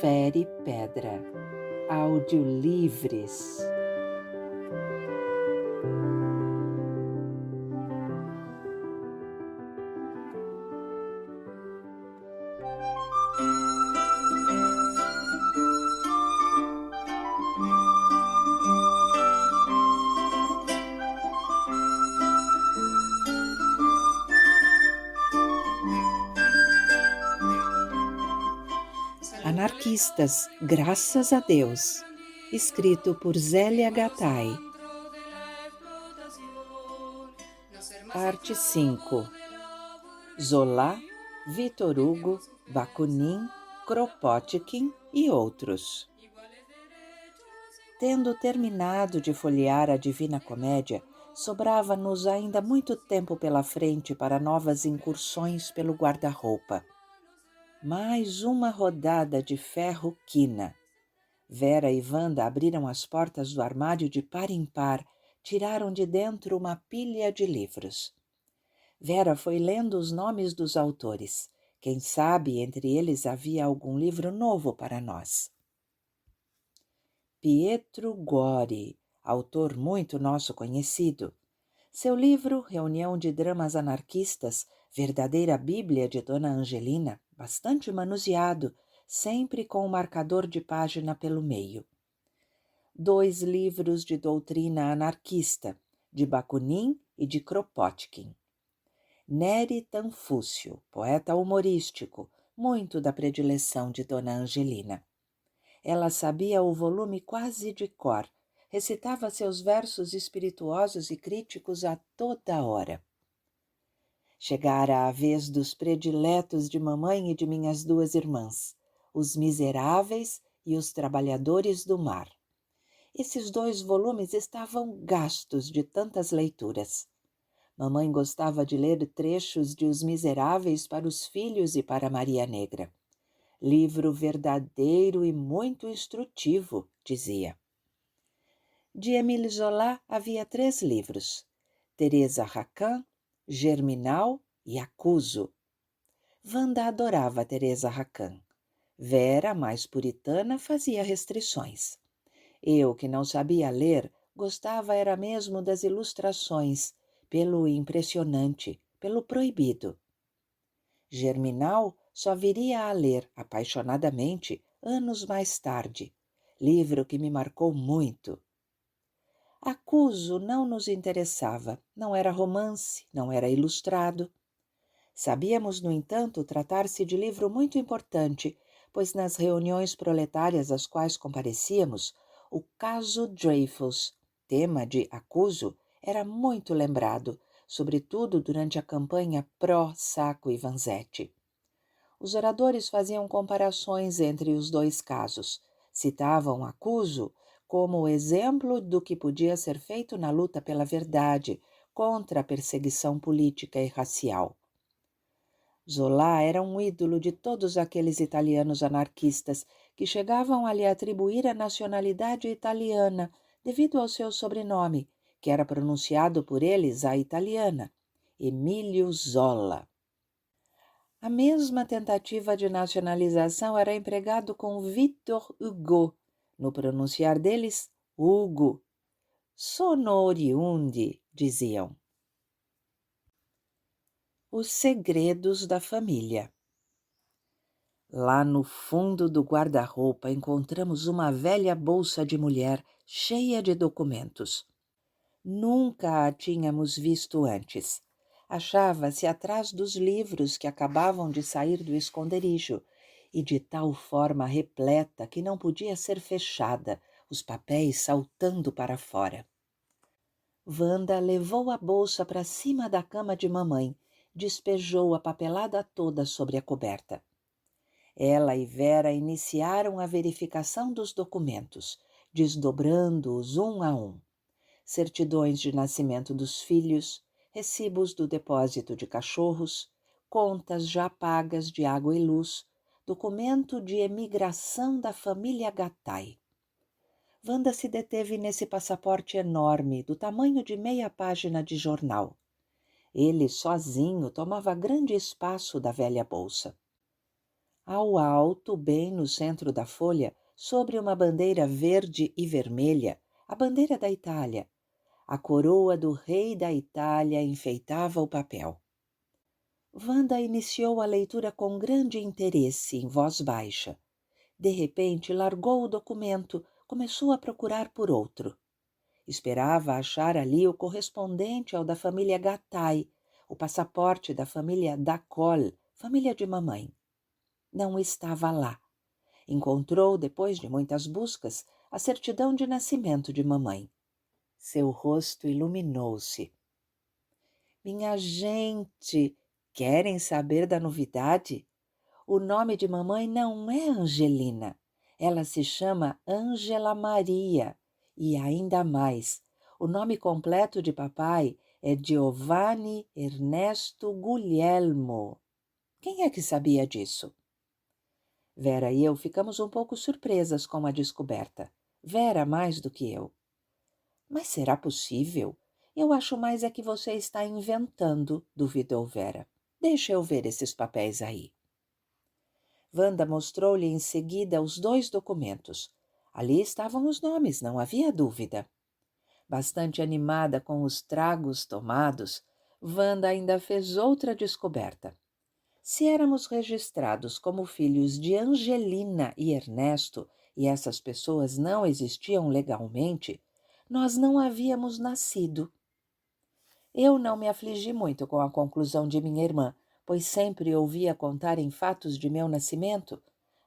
Fere Pedra. Audiolivres. Anarquistas, graças a Deus. Escrito por Zélia Gattai. Parte 5. Zola, Victor Hugo, Bakunin, Kropotkin e outros. Tendo terminado de folhear a Divina Comédia, sobrava-nos ainda muito tempo pela frente para novas incursões pelo guarda-roupa. Mais uma rodada de ferro quina. Vera e Wanda abriram as portas do armário de par em par, tiraram de dentro uma pilha de livros. Vera foi lendo os nomes dos autores. Quem sabe entre eles havia algum livro novo para nós. Pietro Gori, autor muito nosso conhecido. Seu livro, Reunião de Dramas Anarquistas, verdadeira Bíblia de Dona Angelina, bastante manuseado, sempre com o marcador de página pelo meio. 2 livros de doutrina anarquista, de Bakunin e de Kropotkin. Nery Tanfúcio, poeta humorístico, muito da predileção de Dona Angelina. Ela sabia o volume quase de cor, recitava seus versos espirituosos e críticos a toda hora. Chegara a vez dos prediletos de mamãe e de minhas 2 irmãs, Os Miseráveis e Os Trabalhadores do Mar. Esses 2 volumes estavam gastos de tantas leituras. Mamãe gostava de ler trechos de Os Miseráveis para os filhos e para Maria Negra. Livro verdadeiro e muito instrutivo, dizia. De Émile Zola havia 3 livros, Teresa Racan, Germinal e Acuso. Wanda adorava Teresa Racan. Vera, mais puritana, fazia restrições. Eu, que não sabia ler, gostava era mesmo das ilustrações, pelo impressionante, pelo proibido. Germinal só viria a ler, apaixonadamente, anos mais tarde, livro que me marcou muito. Acuso não nos interessava, não era romance, não era ilustrado. Sabíamos, no entanto, tratar-se de livro muito importante, pois nas reuniões proletárias às quais comparecíamos, o caso Dreyfus, tema de Acuso, era muito lembrado, sobretudo durante a campanha pró-Sacco e Vanzetti. Os oradores faziam comparações entre os 2 casos, citavam Acuso como exemplo do que podia ser feito na luta pela verdade contra a perseguição política e racial. Zola era um ídolo de todos aqueles italianos anarquistas que chegavam a lhe atribuir a nacionalidade italiana devido ao seu sobrenome, que era pronunciado por eles à italiana, Emílio Zola. A mesma tentativa de nacionalização era empregado com Victor Hugo, no pronunciar deles, Hugo. Sono oriundi, diziam. Os segredos da família. Lá no fundo do guarda-roupa encontramos uma velha bolsa de mulher cheia de documentos. Nunca a tínhamos visto antes. Achava-se atrás dos livros que acabavam de sair do esconderijo e de tal forma repleta que não podia ser fechada, os papéis saltando para fora. Wanda levou a bolsa para cima da cama de mamãe, despejou a papelada toda sobre a coberta. Ela e Vera iniciaram a verificação dos documentos, desdobrando-os um a um. Certidões de nascimento dos filhos, recibos do depósito de cachorros, contas já pagas de água e luz, documento de emigração da família Gattai. Wanda se deteve nesse passaporte enorme, do tamanho de meia página de jornal. Ele, sozinho, tomava grande espaço da velha bolsa. Ao alto, bem no centro da folha, sobre uma bandeira verde e vermelha, a bandeira da Itália, a coroa do rei da Itália enfeitava o papel. Wanda iniciou a leitura com grande interesse, em voz baixa. De repente, largou o documento, começou a procurar por outro. Esperava achar ali o correspondente ao da família Gattai, o passaporte da família Dacol, família de mamãe. Não estava lá. Encontrou, depois de muitas buscas, a certidão de nascimento de mamãe. Seu rosto iluminou-se. Minha gente, querem saber da novidade? O nome de mamãe não é Angelina. Ela se chama Ângela Maria. E ainda mais, o nome completo de papai é Giovanni Ernesto Guglielmo. Quem é que sabia disso? Vera e eu ficamos um pouco surpresas com a descoberta. Vera mais do que eu. Mas será possível? Eu acho mais é que você está inventando, duvidou Vera. Deixa eu ver esses papéis aí. Wanda mostrou-lhe em seguida os 2 documentos. Ali estavam os nomes, não havia dúvida. Bastante animada com os tragos tomados, Wanda ainda fez outra descoberta. Se éramos registrados como filhos de Angelina e Ernesto, e essas pessoas não existiam legalmente, nós não havíamos nascido. Eu não me afligi muito com a conclusão de minha irmã, pois sempre ouvia contarem fatos de meu nascimento.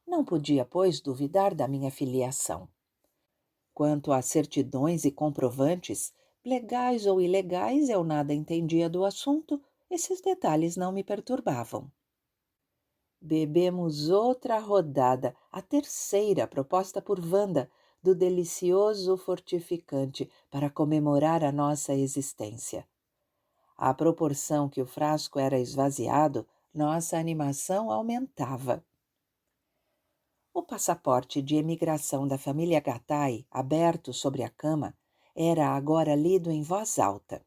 Não podia, pois, duvidar da minha filiação. Quanto a certidões e comprovantes, legais ou ilegais, eu nada entendia do assunto, esses detalhes não me perturbavam. Bebemos outra rodada, a terceira proposta por Wanda, do delicioso fortificante para comemorar a nossa existência. À proporção que o frasco era esvaziado, nossa animação aumentava. O passaporte de emigração da família Gattai, aberto sobre a cama, era agora lido em voz alta.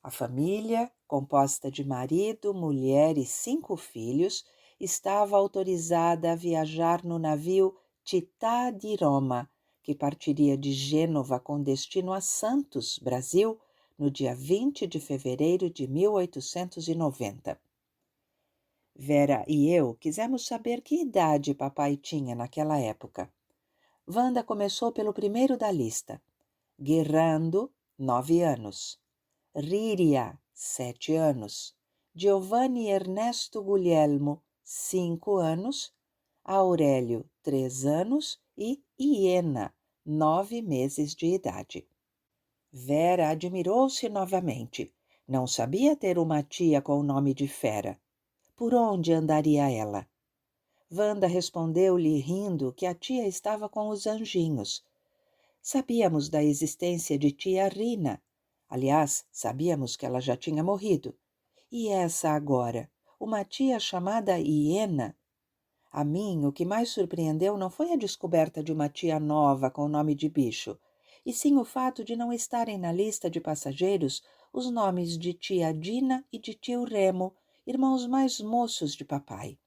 A família, composta de marido, mulher e 5 filhos, estava autorizada a viajar no navio Città di Roma, que partiria de Gênova com destino a Santos, Brasil, no dia 20 de fevereiro de 1890. Vera e eu quisemos saber que idade papai tinha naquela época. Wanda começou pelo primeiro da lista. Guerrando, 9 anos. Riria, 7 anos. Giovanni Ernesto Guglielmo, 5 anos. Aurélio, 3 anos. E Iena, 9 meses de idade. Vera admirou-se novamente. Não sabia ter uma tia com o nome de Fera. Por onde andaria ela? Wanda respondeu-lhe rindo que a tia estava com os anjinhos. Sabíamos da existência de tia Rina. Aliás, sabíamos que ela já tinha morrido. E essa agora, uma tia chamada Iena? A mim, o que mais surpreendeu não foi a descoberta de uma tia nova com nome de bicho, e sim o fato de não estarem na lista de passageiros os nomes de tia Dina e de tio Remo, irmãos mais moços de papai.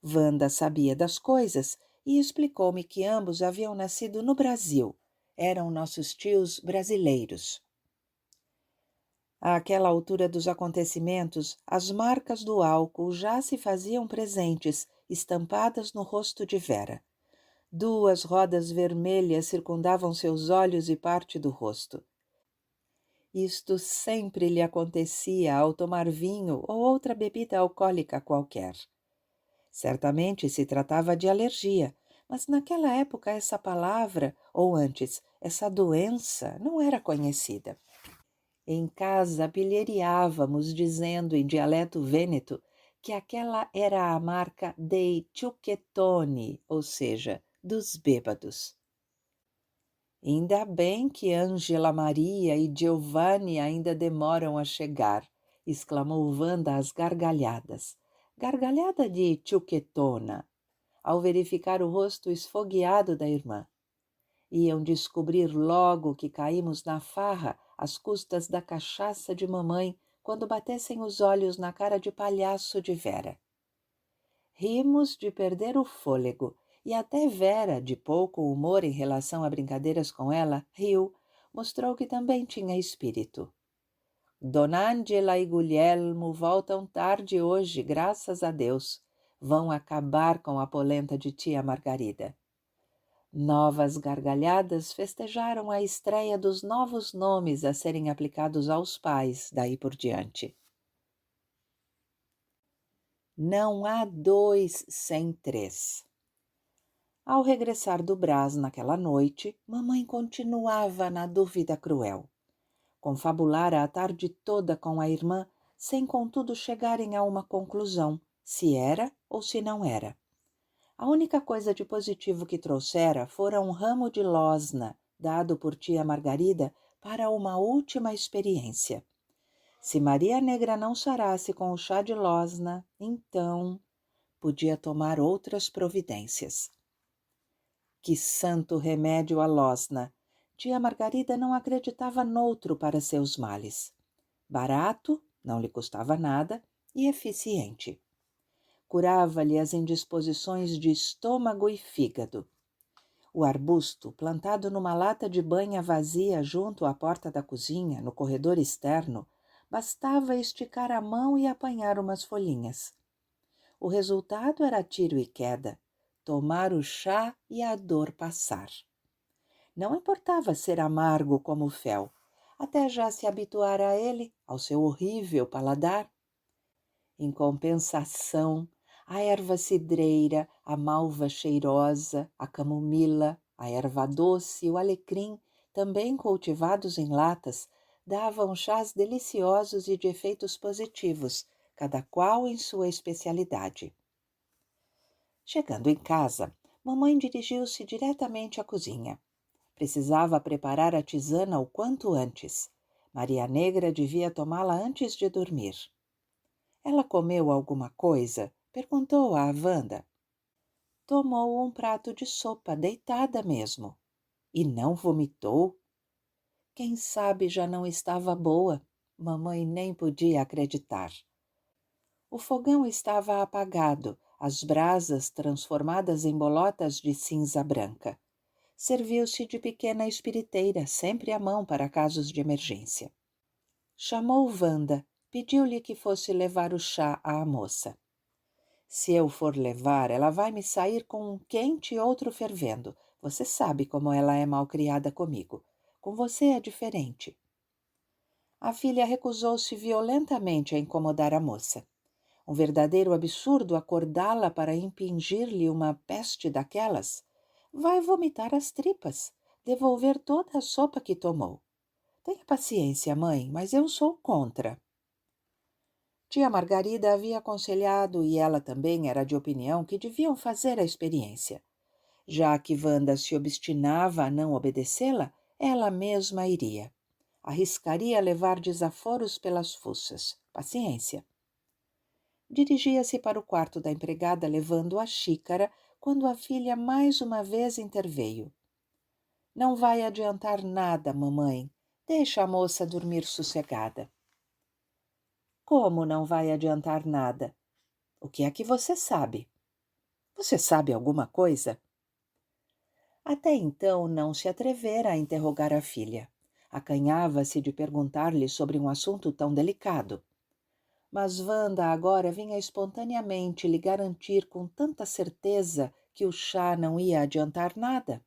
Wanda sabia das coisas e explicou-me que ambos haviam nascido no Brasil. Eram nossos tios brasileiros. Àquela altura dos acontecimentos, as marcas do álcool já se faziam presentes, estampadas no rosto de Vera. 2 rodas vermelhas circundavam seus olhos e parte do rosto. Isto sempre lhe acontecia ao tomar vinho ou outra bebida alcoólica qualquer. Certamente se tratava de alergia, mas naquela época essa palavra, ou antes, essa doença, não era conhecida. Em casa pilheriávamos, dizendo em dialeto vêneto que aquela era a marca dei ciucchettoni, ou seja, dos bêbados. Ainda bem que Ângela Maria e Giovanni ainda demoram a chegar, exclamou Wanda às gargalhadas. Gargalhada de ciucchettona, ao verificar o rosto esfogueado da irmã. Iam descobrir logo que caímos na farra às custas da cachaça de mamãe quando batessem os olhos na cara de palhaço de Vera. Rimos de perder o fôlego, e até Vera, de pouco humor em relação a brincadeiras com ela, riu, mostrou que também tinha espírito. Dona Ângela e Guglielmo voltam tarde hoje, graças a Deus. Vão acabar com a polenta de tia Margarida. Novas gargalhadas festejaram a estreia dos novos nomes a serem aplicados aos pais daí por diante. Não há dois sem três. Ao regressar do Brás naquela noite, mamãe continuava na dúvida cruel. Confabulara a tarde toda com a irmã, sem contudo chegarem a uma conclusão, se era ou se não era. A única coisa de positivo que trouxera fora um ramo de losna, dado por tia Margarida para uma última experiência. Se Maria Negra não sarasse com o chá de losna, então podia tomar outras providências. Que santo remédio a losna! Tia Margarida não acreditava noutro para seus males. Barato, não lhe custava nada, e eficiente. Curava-lhe as indisposições de estômago e fígado. O arbusto, plantado numa lata de banha vazia junto à porta da cozinha, no corredor externo, bastava esticar a mão e apanhar umas folhinhas. O resultado era tiro e queda, tomar o chá e a dor passar. Não importava ser amargo como o fel, até já se habituara a ele, ao seu horrível paladar. Em compensação, a erva cidreira, a malva cheirosa, a camomila, a erva doce e o alecrim, também cultivados em latas, davam chás deliciosos e de efeitos positivos, cada qual em sua especialidade. Chegando em casa, mamãe dirigiu-se diretamente à cozinha. Precisava preparar a tisana o quanto antes. Maria Negra devia tomá-la antes de dormir. Ela comeu alguma coisa? Perguntou a Wanda. Tomou um prato de sopa, deitada mesmo. E não vomitou? Quem sabe já não estava boa? Mamãe nem podia acreditar. O fogão estava apagado, as brasas transformadas em bolotas de cinza branca. Serviu-se de pequena espiriteira, sempre à mão para casos de emergência. Chamou Wanda, pediu-lhe que fosse levar o chá à moça. Se eu for levar, ela vai me sair com um quente e outro fervendo. Você sabe como ela é malcriada comigo. Com você é diferente. A filha recusou-se violentamente a incomodar a moça. Um verdadeiro absurdo acordá-la para impingir-lhe uma peste daquelas. Vai vomitar as tripas, devolver toda a sopa que tomou. Tenha paciência, mãe, mas eu sou contra. Tia Margarida havia aconselhado e ela também era de opinião que deviam fazer a experiência. Já que Wanda se obstinava a não obedecê-la, ela mesma iria. Arriscaria levar desaforos pelas fuças. Paciência. Dirigia-se para o quarto da empregada levando a xícara quando a filha mais uma vez interveio. Não vai adiantar nada, mamãe. Deixa a moça dormir sossegada. Como não vai adiantar nada? O que é que você sabe? Você sabe alguma coisa? Até então não se atrevera a interrogar a filha. Acanhava-se de perguntar-lhe sobre um assunto tão delicado. Mas Wanda agora vinha espontaneamente lhe garantir com tanta certeza que o chá não ia adiantar nada.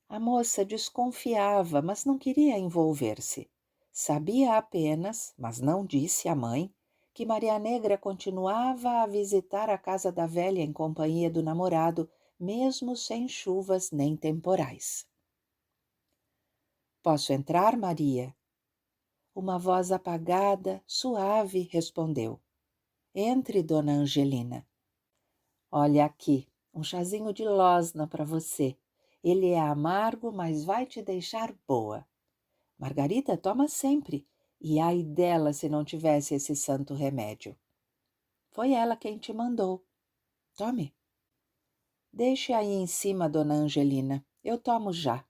A moça desconfiava, mas não queria envolver-se. Sabia apenas, mas não disse à mãe, que Maria Negra continuava a visitar a casa da velha em companhia do namorado, mesmo sem chuvas nem temporais. Posso entrar, Maria? Uma voz apagada, suave, respondeu. Entre, dona Angelina. Olha aqui, um chazinho de losna para você. Ele é amargo, mas vai te deixar boa. Margarida toma sempre, e ai dela se não tivesse esse santo remédio. Foi ela quem te mandou. Tome. Deixe aí em cima, dona Angelina. Eu tomo já.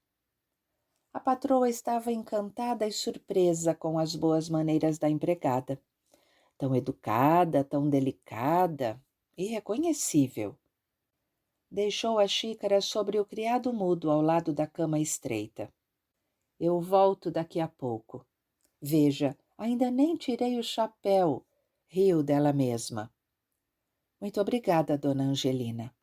A patroa estava encantada e surpresa com as boas maneiras da empregada. Tão educada, tão delicada. irreconhecível. Deixou a xícara sobre o criado mudo ao lado da cama estreita. Eu volto daqui a pouco. Veja, ainda nem tirei o chapéu, riu dela mesma. Muito obrigada, dona Angelina.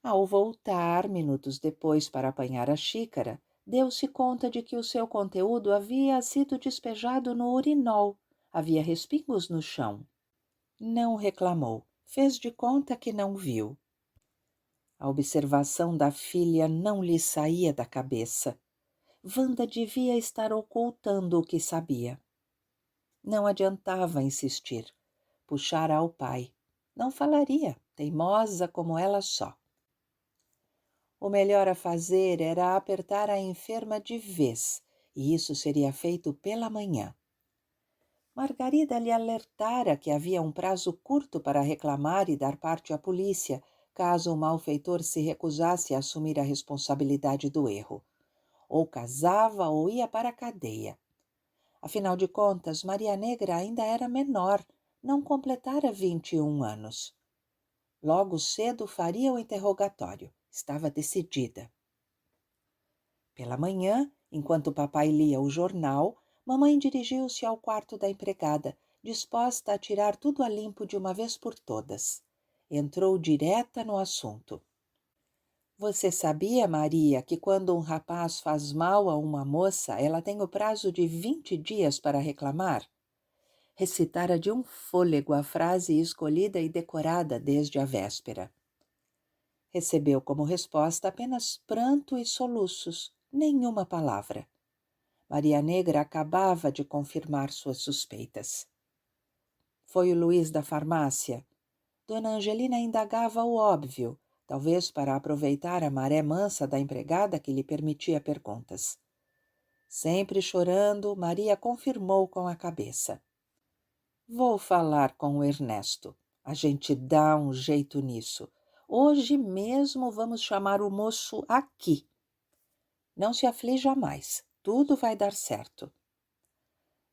Ao voltar, minutos depois, para apanhar a xícara, deu-se conta de que o seu conteúdo havia sido despejado no urinol. Havia respingos no chão. Não reclamou, fez de conta que não viu. A observação da filha não lhe saía da cabeça. Wanda devia estar ocultando o que sabia. Não adiantava insistir. Puxara ao pai. Não falaria, teimosa como ela só. O melhor a fazer era apertar a enferma de vez, e isso seria feito pela manhã. Margarida lhe alertara que havia um prazo curto para reclamar e dar parte à polícia, caso o malfeitor se recusasse a assumir a responsabilidade do erro. Ou casava ou ia para a cadeia. Afinal de contas, Maria Negra ainda era menor, não completara 21 anos. Logo cedo faria o interrogatório. Estava decidida. Pela manhã, enquanto papai lia o jornal, mamãe dirigiu-se ao quarto da empregada, disposta a tirar tudo a limpo de uma vez por todas. Entrou direta no assunto. Você sabia, Maria, que quando um rapaz faz mal a uma moça, ela tem o prazo de 20 dias para reclamar? Recitara de um fôlego a frase escolhida e decorada desde a véspera. Recebeu como resposta apenas pranto e soluços, nenhuma palavra. Maria Negra acabava de confirmar suas suspeitas. Foi o Luiz da farmácia. Dona Angelina indagava o óbvio, talvez para aproveitar a maré mansa da empregada que lhe permitia perguntas. Sempre chorando, Maria confirmou com a cabeça. Vou falar com o Ernesto. A gente dá um jeito nisso. Hoje mesmo vamos chamar o moço aqui. Não se aflija mais. Tudo vai dar certo.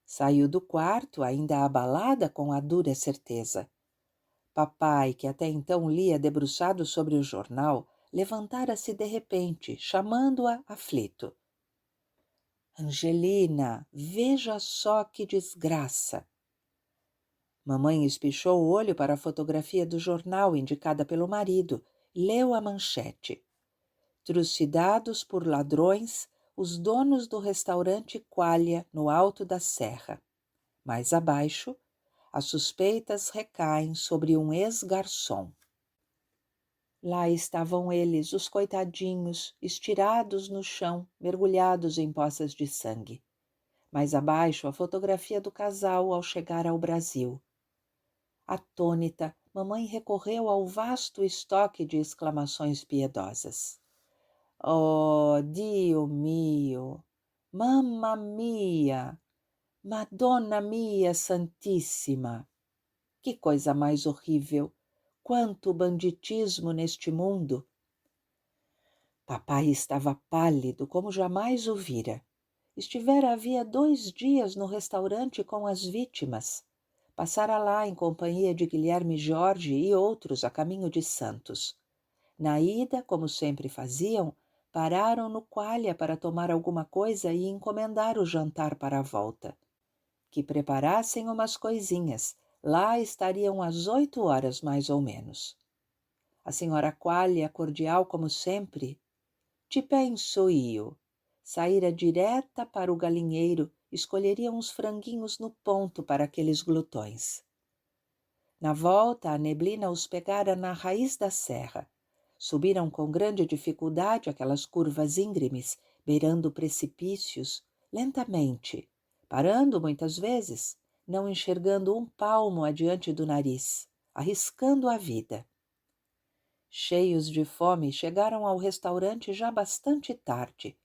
Saiu do quarto, ainda abalada com a dura certeza. Papai, que até então lia debruçado sobre o jornal, levantara-se de repente, chamando-a aflito. Angelina, veja só que desgraça! Mamãe espichou o olho para a fotografia do jornal indicada pelo marido, leu a manchete. Trucidados por ladrões, os donos do restaurante Qualia, no alto da serra. Mais abaixo, as suspeitas recaem sobre um ex-garçom. Lá estavam eles, os coitadinhos, estirados no chão, mergulhados em poças de sangue. Mais abaixo, a fotografia do casal ao chegar ao Brasil. Atônita, mamãe recorreu ao vasto estoque de exclamações piedosas. Oh, Dio mio! Mamma mia! Madonna mia Santíssima! Que coisa mais horrível! Quanto banditismo neste mundo! Papai estava pálido como jamais o vira. Estivera havia 2 dias no restaurante com as vítimas. Passara lá em companhia de Guilherme Jorge e outros a caminho de Santos. Na ida, como sempre faziam, pararam no Qualia para tomar alguma coisa e encomendar o jantar para a volta. Que preparassem umas coisinhas, lá estariam às 8 horas mais ou menos. A senhora Qualia, cordial como sempre, te penso io. Saíra direta para o galinheiro, escolheria uns franguinhos no ponto para aqueles glutões. Na volta, a neblina os pegara na raiz da serra. Subiram com grande dificuldade aquelas curvas íngremes, beirando precipícios, lentamente, parando muitas vezes, não enxergando um palmo adiante do nariz, arriscando a vida. Cheios de fome, chegaram ao restaurante já bastante tarde.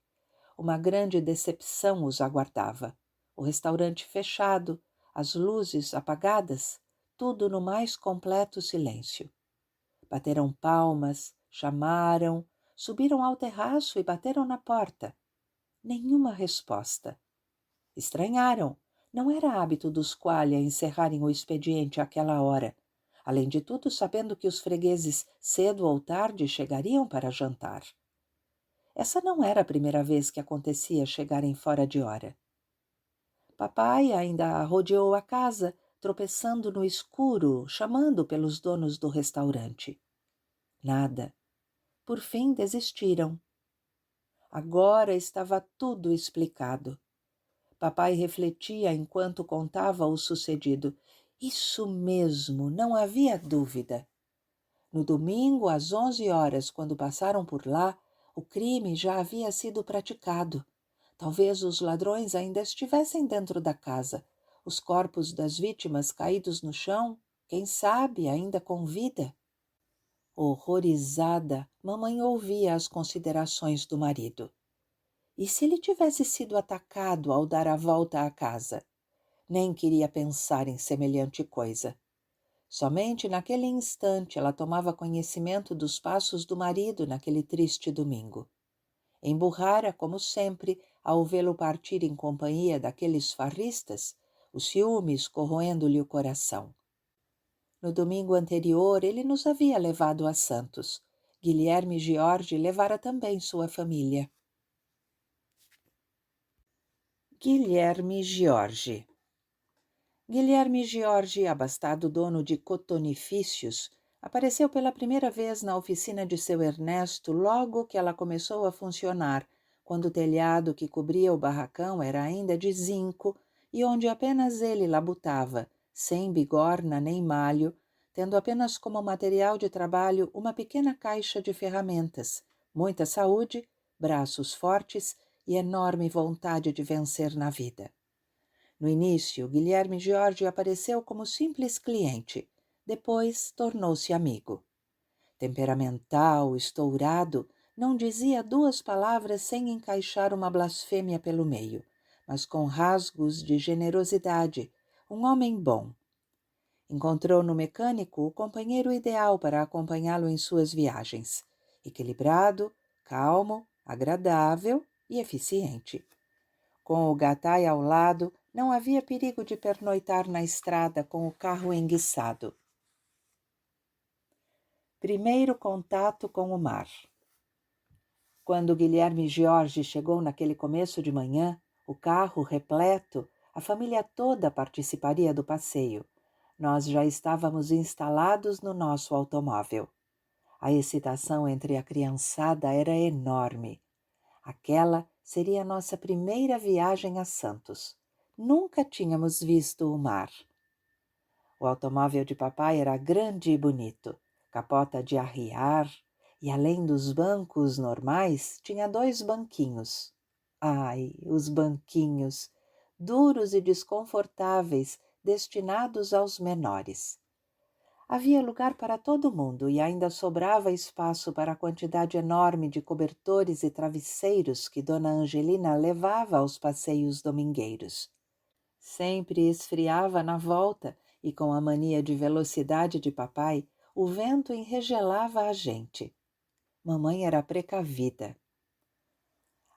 Uma grande decepção os aguardava. O restaurante fechado, as luzes apagadas, tudo no mais completo silêncio. Bateram palmas, chamaram, subiram ao terraço e bateram na porta. Nenhuma resposta. Estranharam. Não era hábito dos Qualia encerrarem o expediente àquela hora. além de tudo sabendo que os fregueses cedo ou tarde chegariam para jantar. Essa não era a primeira vez que acontecia chegarem fora de hora. Papai ainda rodeou a casa, tropeçando no escuro, chamando pelos donos do restaurante. Nada. Por fim desistiram. Agora estava tudo explicado. Papai refletia enquanto contava o sucedido. Isso mesmo, não havia dúvida. No domingo, às 11 horas, quando passaram por lá, o crime já havia sido praticado. Talvez os ladrões ainda estivessem dentro da casa. Os corpos das vítimas caídos no chão, quem sabe, ainda com vida. Horrorizada, mamãe ouvia as considerações do marido. E se ele tivesse sido atacado ao dar a volta à casa? Nem queria pensar em semelhante coisa. Somente naquele instante ela tomava conhecimento dos passos do marido naquele triste domingo. Emburrara, como sempre, ao vê-lo partir em companhia daqueles farristas, os ciúmes corroendo-lhe o coração. No domingo anterior, ele nos havia levado a Santos. Guilherme George levara também sua família. Guilherme George abastado dono de cotonifícios, apareceu pela primeira vez na oficina de seu Ernesto logo que ela começou a funcionar, quando o telhado que cobria o barracão era ainda de zinco e onde apenas ele labutava, sem bigorna nem malho, tendo apenas como material de trabalho uma pequena caixa de ferramentas, muita saúde, braços fortes e enorme vontade de vencer na vida. No início, Guilherme George apareceu como simples cliente, depois tornou-se amigo. Temperamental, estourado, não dizia duas palavras sem encaixar uma blasfêmia pelo meio, mas com rasgos de generosidade, um homem bom. Encontrou no mecânico o companheiro ideal para acompanhá-lo em suas viagens, equilibrado, calmo, agradável e eficiente. Com o Gatai ao lado, não havia perigo de pernoitar na estrada com o carro enguiçado. Primeiro contato com o mar. Quando Guilherme George chegou naquele começo de manhã, o carro repleto, a família toda participaria do passeio. Nós já estávamos instalados no nosso automóvel. A excitação entre a criançada era enorme. Aquela seria a nossa primeira viagem a Santos. Nunca tínhamos visto o mar. O automóvel de papai era grande e bonito, capota de arriar, e além dos bancos normais, tinha 2 banquinhos. Ai, os banquinhos, duros e desconfortáveis, destinados aos menores. Havia lugar para todo mundo e ainda sobrava espaço para a quantidade enorme de cobertores e travesseiros que Dona Angelina levava aos passeios domingueiros. Sempre esfriava na volta e, com a mania de velocidade de papai, o vento enregelava a gente. Mamãe era precavida.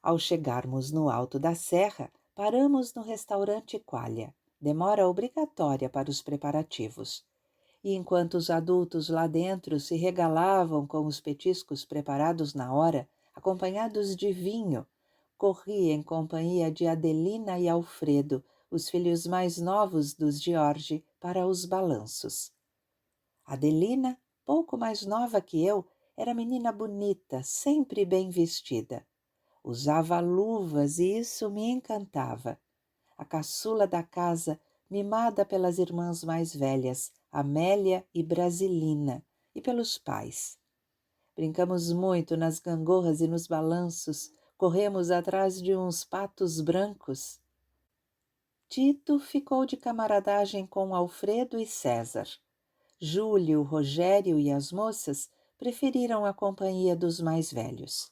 Ao chegarmos no alto da serra, paramos no restaurante Qualha, demora obrigatória para os preparativos. E enquanto os adultos lá dentro se regalavam com os petiscos preparados na hora, acompanhados de vinho, corri em companhia de Adelina e Alfredo, os filhos mais novos dos George, para os balanços. Adelina, pouco mais nova que eu, era menina bonita, sempre bem vestida. Usava luvas e isso me encantava. A caçula da casa, mimada pelas irmãs mais velhas, Amélia e Brasilina, e pelos pais. Brincamos muito nas gangorras e nos balanços, corremos atrás de uns patos brancos. Tito ficou de camaradagem com Alfredo e César. Júlio, Rogério e as moças preferiram a companhia dos mais velhos.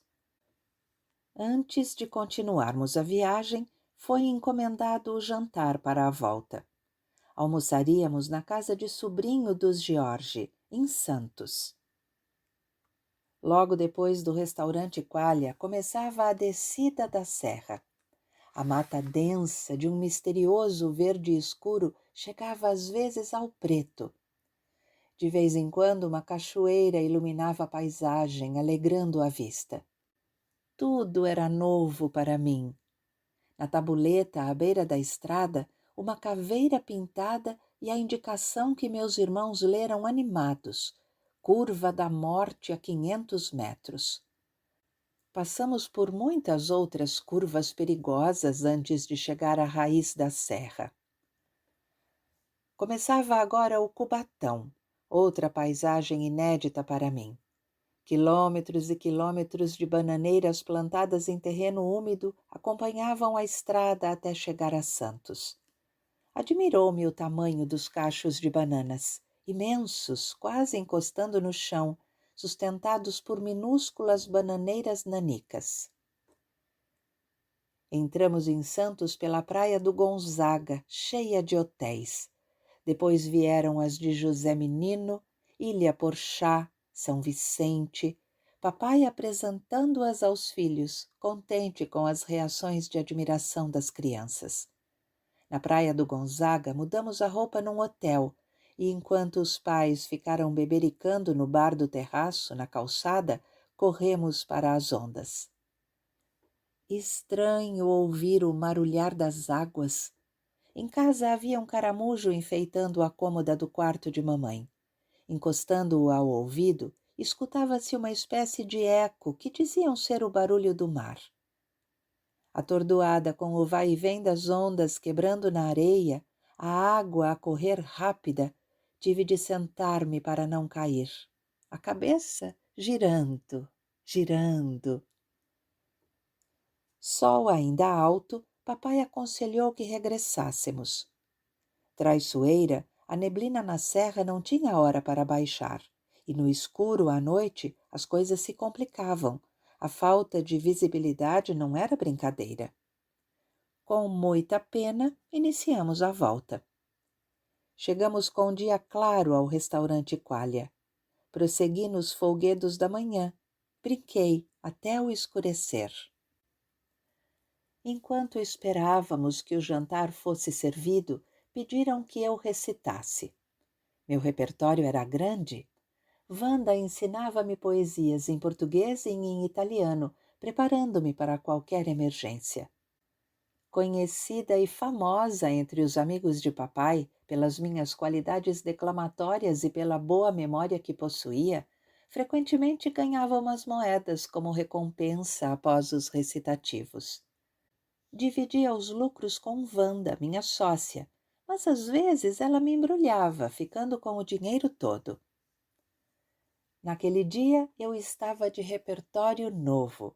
Antes de continuarmos a viagem, foi encomendado o jantar para a volta. Almoçaríamos na casa de sobrinho dos George, em Santos. Logo depois do restaurante Qualha, começava a descida da serra. A mata densa, de um misterioso verde escuro, chegava às vezes ao preto. De vez em quando, uma cachoeira iluminava a paisagem, alegrando a vista. Tudo era novo para mim. Na tabuleta, à beira da estrada, uma caveira pintada e a indicação que meus irmãos leram animados: Curva da Morte a 500 metros. Passamos por muitas outras curvas perigosas antes de chegar à raiz da serra. Começava agora o Cubatão, outra paisagem inédita para mim. Quilômetros e quilômetros de bananeiras plantadas em terreno úmido acompanhavam a estrada até chegar a Santos. Admirou-me o tamanho dos cachos de bananas, imensos, quase encostando no chão, sustentados por minúsculas bananeiras nanicas. Entramos em Santos pela praia do Gonzaga, cheia de hotéis. Depois vieram as de José Menino, Ilha Porchá, São Vicente, papai apresentando-as aos filhos, contente com as reações de admiração das crianças. Na praia do Gonzaga, mudamos a roupa num hotel, e enquanto os pais ficaram bebericando no bar do terraço, na calçada, corremos para as ondas. Estranho ouvir o marulhar das águas. Em casa havia um caramujo enfeitando a cômoda do quarto de mamãe. Encostando-o ao ouvido, escutava-se uma espécie de eco que diziam ser o barulho do mar. Atordoada com o vai e vem das ondas quebrando na areia, a água a correr rápida, tive de sentar-me para não cair. A cabeça girando, girando. Sol ainda alto, papai aconselhou que regressássemos. Traiçoeira, a neblina na serra não tinha hora para baixar, e no escuro à noite as coisas se complicavam. A falta de visibilidade não era brincadeira. Com muita pena, iniciamos a volta. Chegamos com dia claro ao restaurante Qualia. Prossegui nos folguedos da manhã. Brinquei até o escurecer. Enquanto esperávamos que o jantar fosse servido, pediram que eu recitasse. Meu repertório era grande. Wanda ensinava-me poesias em português e em italiano, preparando-me para qualquer emergência. Conhecida e famosa entre os amigos de papai pelas minhas qualidades declamatórias e pela boa memória que possuía, frequentemente ganhava umas moedas como recompensa após os recitativos. Dividia os lucros com Wanda, minha sócia, mas às vezes ela me embrulhava, ficando com o dinheiro todo. Naquele dia eu estava de repertório novo.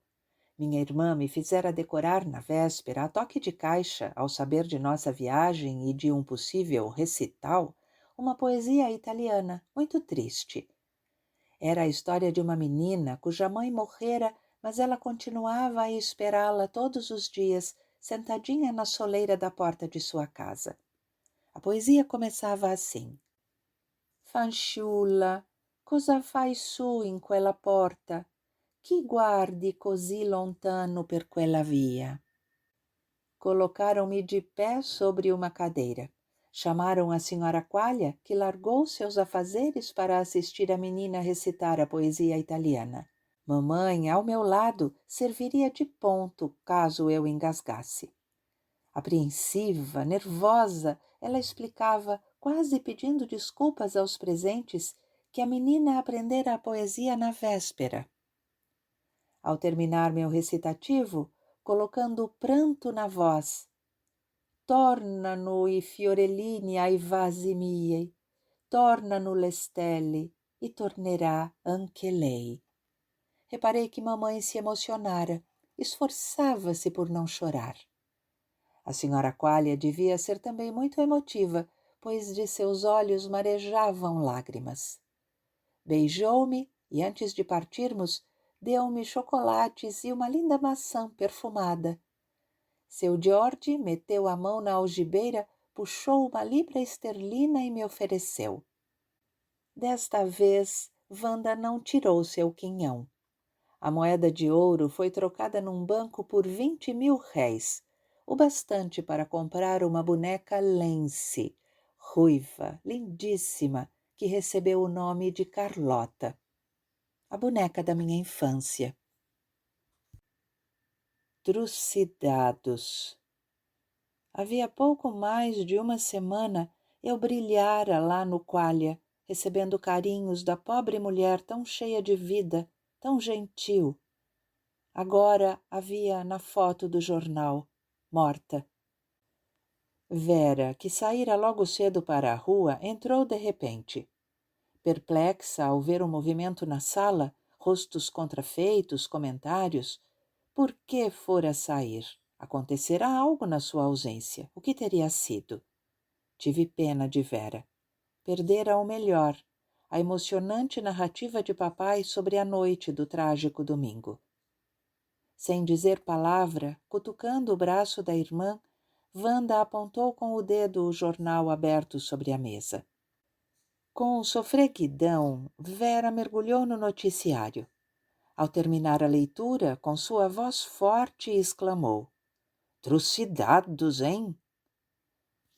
Minha irmã me fizera decorar na véspera, a toque de caixa, ao saber de nossa viagem e de um possível recital, uma poesia italiana muito triste. Era a história de uma menina cuja mãe morrera, mas ela continuava a esperá-la todos os dias, sentadinha na soleira da porta de sua casa. A poesia começava assim: Fanciulla, cosa fai su in quella porta? Chi guardi così lontano per quella via? Colocaram-me de pé sobre uma cadeira. Chamaram a senhora Qualia, que largou seus afazeres para assistir a menina recitar a poesia italiana. Mamãe, ao meu lado, serviria de ponto caso eu engasgasse. Apreensiva, nervosa, ela explicava, quase pedindo desculpas aos presentes, que a menina aprendera a poesia na véspera. Ao terminar meu recitativo, colocando pranto na voz, tornano i fiorellini ai vasi miei, tornano le stelle e tornerà anche lei. Reparei que mamãe se emocionara, esforçava-se por não chorar. A senhora Qualia devia ser também muito emotiva, pois de seus olhos marejavam lágrimas. Beijou-me e, antes de partirmos, deu-me chocolates e uma linda maçã perfumada. Seu George meteu a mão na algibeira, puxou uma libra esterlina e me ofereceu. Desta vez, Wanda não tirou seu quinhão. A moeda de ouro foi trocada num banco por 20.000 réis, o bastante para comprar uma boneca Lense, ruiva, lindíssima, que recebeu o nome de Carlota, a boneca da minha infância. Trucidados. Havia pouco mais de uma semana eu brilhara lá no Qualia, recebendo carinhos da pobre mulher tão cheia de vida, tão gentil. Agora a via na foto do jornal, morta. Vera, que saíra logo cedo para a rua, entrou de repente. Perplexa ao ver o movimento na sala, rostos contrafeitos, comentários. Por que fora sair? Acontecera algo na sua ausência. O que teria sido? Tive pena de Vera. Perdera o melhor, a emocionante narrativa de papai sobre a noite do trágico domingo. Sem dizer palavra, cutucando o braço da irmã, Wanda apontou com o dedo o jornal aberto sobre a mesa. Com sofreguidão, Vera mergulhou no noticiário. Ao terminar a leitura, com sua voz forte, exclamou: Trucidados, hein?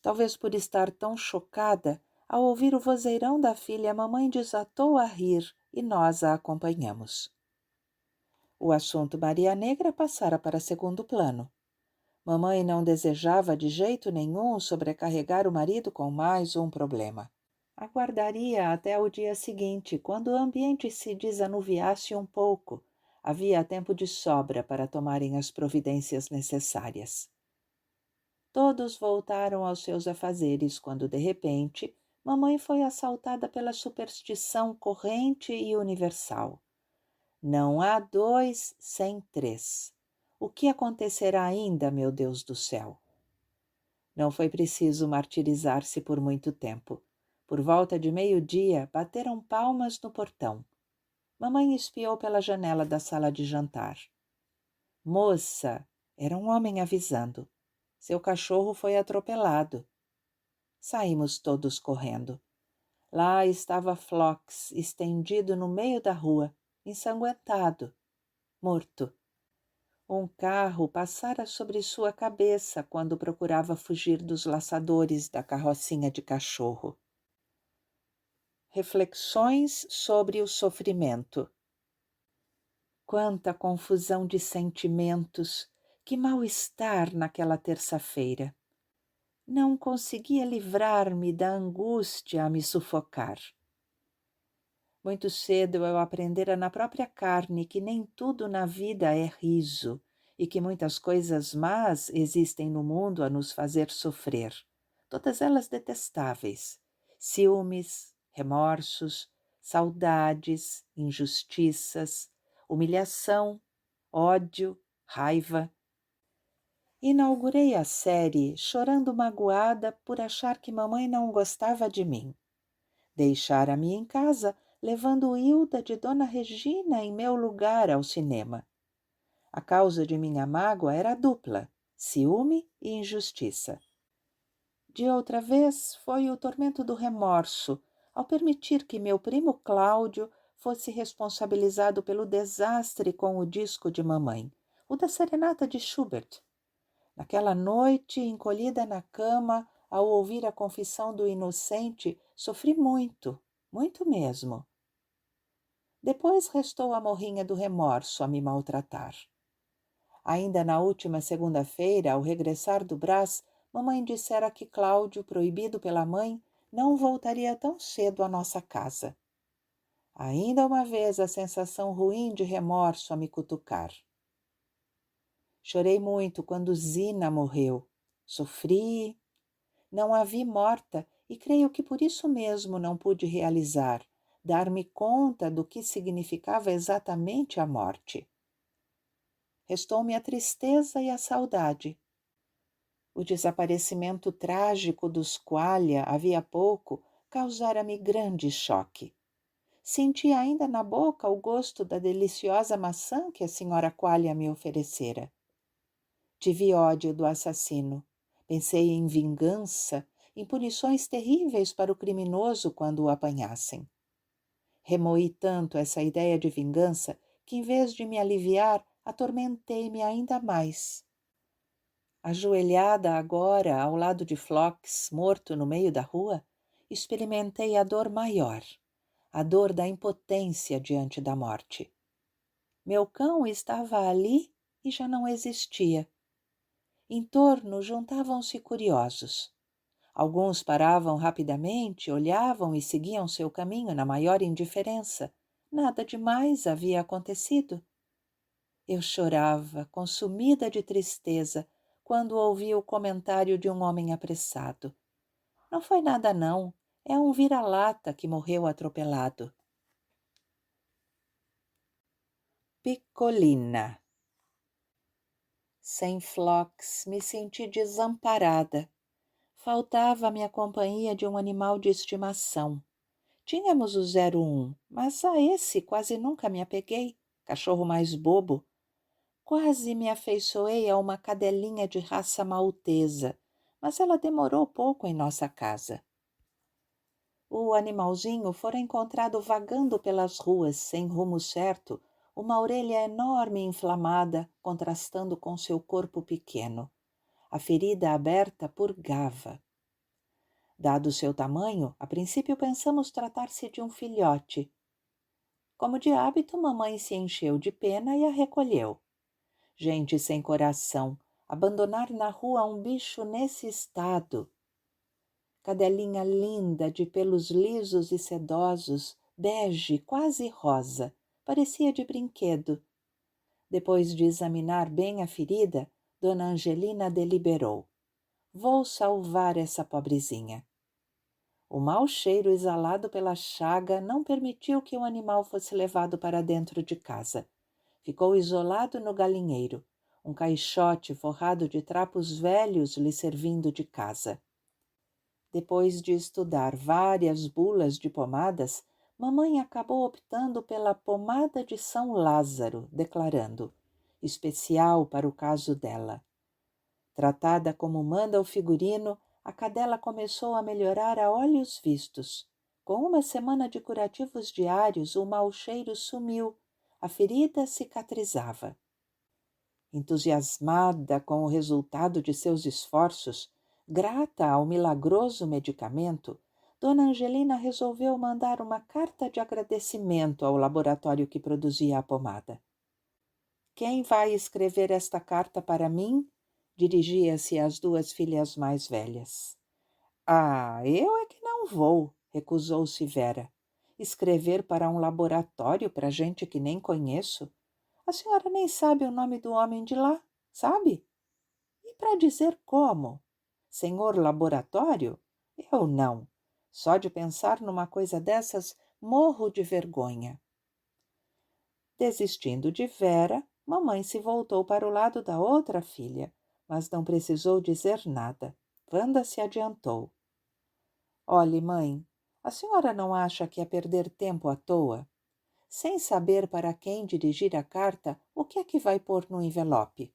Talvez por estar tão chocada, ao ouvir o vozeirão da filha, a mamãe desatou a rir e nós a acompanhamos. O assunto Maria Negra passara para segundo plano. Mamãe não desejava de jeito nenhum sobrecarregar o marido com mais um problema. Aguardaria até o dia seguinte, quando o ambiente se desanuviasse um pouco. Havia tempo de sobra para tomarem as providências necessárias. Todos voltaram aos seus afazeres quando, de repente, mamãe foi assaltada pela superstição corrente e universal. Não há dois sem três. O que acontecerá ainda, meu Deus do céu? Não foi preciso martirizar-se por muito tempo. Por volta de meio-dia, bateram palmas no portão. Mamãe espiou pela janela da sala de jantar. Moça! Era um homem avisando. Seu cachorro foi atropelado. Saímos todos correndo. Lá estava Phlox, estendido no meio da rua, ensanguentado, morto. Um carro passara sobre sua cabeça quando procurava fugir dos laçadores da carrocinha de cachorro. Reflexões sobre o sofrimento. Quanta confusão de sentimentos, que mal-estar naquela terça-feira. Não conseguia livrar-me da angústia a me sufocar. Muito cedo eu aprendera na própria carne que nem tudo na vida é riso e que muitas coisas más existem no mundo a nos fazer sofrer, todas elas detestáveis: ciúmes, remorsos, saudades, injustiças, humilhação, ódio, raiva. Inaugurei a série chorando magoada por achar que mamãe não gostava de mim. Deixara-me em casa, levando Hilda de Dona Regina em meu lugar ao cinema. A causa de minha mágoa era dupla: ciúme e injustiça. De outra vez foi o tormento do remorso, ao permitir que meu primo Cláudio fosse responsabilizado pelo desastre com o disco de mamãe, o da serenata de Schubert. Naquela noite, encolhida na cama, ao ouvir a confissão do inocente, sofri muito, muito mesmo. Depois restou a morrinha do remorso a me maltratar. Ainda na última segunda-feira, ao regressar do Brás, mamãe dissera que Cláudio, proibido pela mãe, não voltaria tão cedo à nossa casa. Ainda uma vez a sensação ruim de remorso a me cutucar. Chorei muito quando Zina morreu. Sofri. Não a vi morta e creio que por isso mesmo não pude realizar, dar-me conta do que significava exatamente a morte. Restou-me a tristeza e a saudade. O desaparecimento trágico dos Qualia havia pouco causara-me grande choque. Senti ainda na boca o gosto da deliciosa maçã que a senhora Qualia me oferecera. Tive ódio do assassino. Pensei em vingança, em punições terríveis para o criminoso quando o apanhassem. Remoí tanto essa ideia de vingança que, em vez de me aliviar, atormentei-me ainda mais. Ajoelhada agora ao lado de Phlox, morto no meio da rua, experimentei a dor maior, a dor da impotência diante da morte. Meu cão estava ali e já não existia. Em torno juntavam-se curiosos. Alguns paravam rapidamente, olhavam e seguiam seu caminho na maior indiferença. Nada demais havia acontecido. Eu chorava, consumida de tristeza, quando ouvi o comentário de um homem apressado. Não foi nada, não. É um vira-lata que morreu atropelado. Piccolina. Sem Flox, me senti desamparada. Faltava-me a companhia de um animal de estimação. Tínhamos o 01, mas a esse quase nunca me apeguei, cachorro mais bobo. Quase me afeiçoei a uma cadelinha de raça maltesa, mas ela demorou pouco em nossa casa. O animalzinho fora encontrado vagando pelas ruas, sem rumo certo, uma orelha enorme e inflamada, contrastando com seu corpo pequeno. A ferida aberta purgava. Dado seu tamanho, a princípio pensamos tratar-se de um filhote. Como de hábito, mamãe se encheu de pena e a recolheu. Gente sem coração, abandonar na rua um bicho nesse estado. Cadelinha linda, de pelos lisos e sedosos, bege, quase rosa, parecia de brinquedo. Depois de examinar bem a ferida, Dona Angelina deliberou. Vou salvar essa pobrezinha. O mau cheiro exalado pela chaga não permitiu que o animal fosse levado para dentro de casa. Ficou isolado no galinheiro, um caixote forrado de trapos velhos lhe servindo de casa. Depois de estudar várias bulas de pomadas, mamãe acabou optando pela pomada de São Lázaro, declarando: especial para o caso dela. Tratada como manda o figurino, a cadela começou a melhorar a olhos vistos. Com uma semana de curativos diários, o mau cheiro sumiu, a ferida cicatrizava. Entusiasmada com o resultado de seus esforços, grata ao milagroso medicamento, Dona Angelina resolveu mandar uma carta de agradecimento ao laboratório que produzia a pomada. Quem vai escrever esta carta para mim? Dirigia-se às duas filhas mais velhas. Ah, eu é que não vou, recusou-se Vera. Escrever para um laboratório para gente que nem conheço? A senhora nem sabe o nome do homem de lá, sabe? E para dizer como? Senhor laboratório? Eu não. Só de pensar numa coisa dessas, morro de vergonha. Desistindo de Vera, mamãe se voltou para o lado da outra filha, mas não precisou dizer nada. Wanda se adiantou. Olhe, mãe, a senhora não acha que é perder tempo à toa? Sem saber para quem dirigir a carta, o que é que vai pôr no envelope?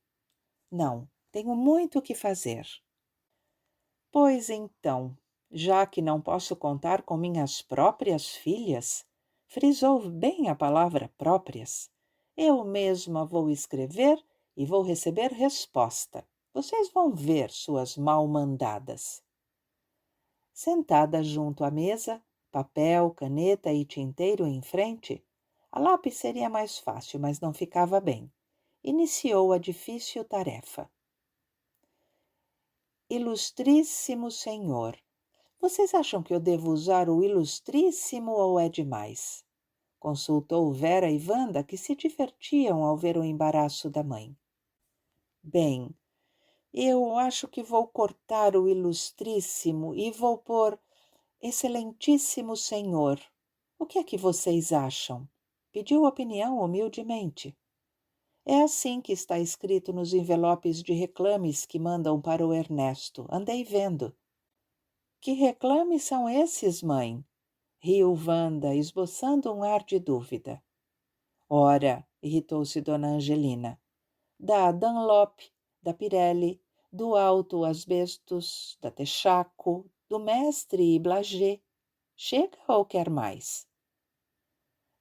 Não, tenho muito o que fazer. Pois então, já que não posso contar com minhas próprias filhas, frisou bem a palavra próprias, eu mesma vou escrever e vou receber resposta. Vocês vão ver, suas mal-mandadas. Sentada junto à mesa, papel, caneta e tinteiro em frente, a lápis seria mais fácil, mas não ficava bem. Iniciou a difícil tarefa. Ilustríssimo Senhor, vocês acham que eu devo usar o ilustríssimo ou é demais? Consultou Vera e Wanda, que se divertiam ao ver o embaraço da mãe. Bem, eu acho que vou cortar o ilustríssimo e vou pôr Excelentíssimo Senhor. O que é que vocês acham? Pediu opinião humildemente. É assim que está escrito nos envelopes de reclames que mandam para o Ernesto. Andei vendo. Que reclames são esses, mãe? Riu Wanda, esboçando um ar de dúvida. Ora, irritou-se Dona Angelina, da Dunlop, da Pirelli, do Alto Asbestos, da Texaco, do Mestre e Blagé. Chega ou quer mais?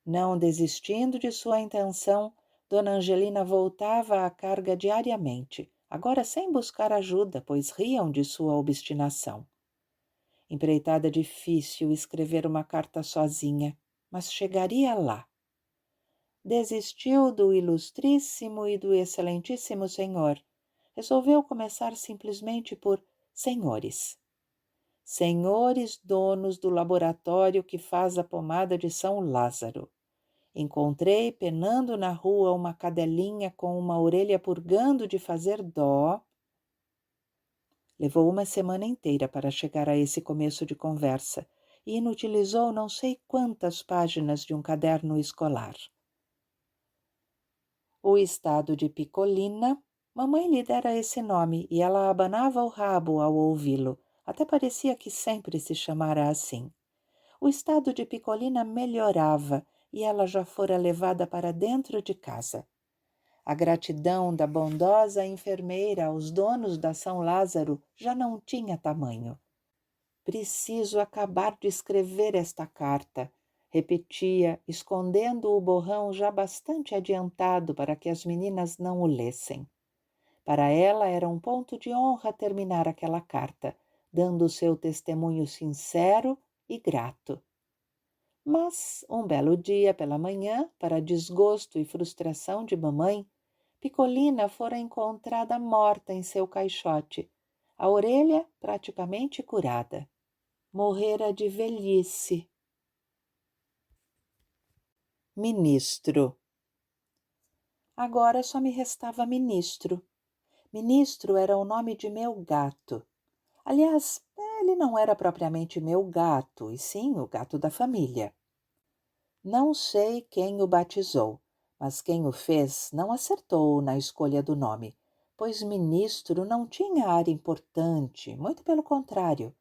Não desistindo de sua intenção, Dona Angelina voltava à carga diariamente, agora sem buscar ajuda, pois riam de sua obstinação. Empreitada difícil escrever uma carta sozinha, mas chegaria lá. Desistiu do ilustríssimo e do excelentíssimo senhor. Resolveu começar simplesmente por senhores. Senhores donos do laboratório que faz a pomada de São Lázaro. Encontrei penando na rua uma cadelinha com uma orelha purgando de fazer dó. Levou uma semana inteira para chegar a esse começo de conversa e inutilizou não sei quantas páginas de um caderno escolar. O estado de Picolina, mamãe lhe dera esse nome e ela abanava o rabo ao ouvi-lo, até parecia que sempre se chamara assim. O estado de Picolina melhorava e ela já fora levada para dentro de casa. A gratidão da bondosa enfermeira aos donos da São Lázaro já não tinha tamanho. Preciso acabar de escrever esta carta, repetia, escondendo o borrão já bastante adiantado para que as meninas não o lessem. Para ela era um ponto de honra terminar aquela carta, dando seu testemunho sincero e grato. Mas, um belo dia pela manhã, para desgosto e frustração de mamãe, Picolina fora encontrada morta em seu caixote, a orelha praticamente curada. Morrera de velhice. Ministro. Agora só me restava Ministro. Ministro era o nome de meu gato. Aliás, ele não era propriamente meu gato, e sim o gato da família. Não sei quem o batizou, mas quem o fez não acertou na escolha do nome, pois Ministro não tinha ar importante, muito pelo contrário.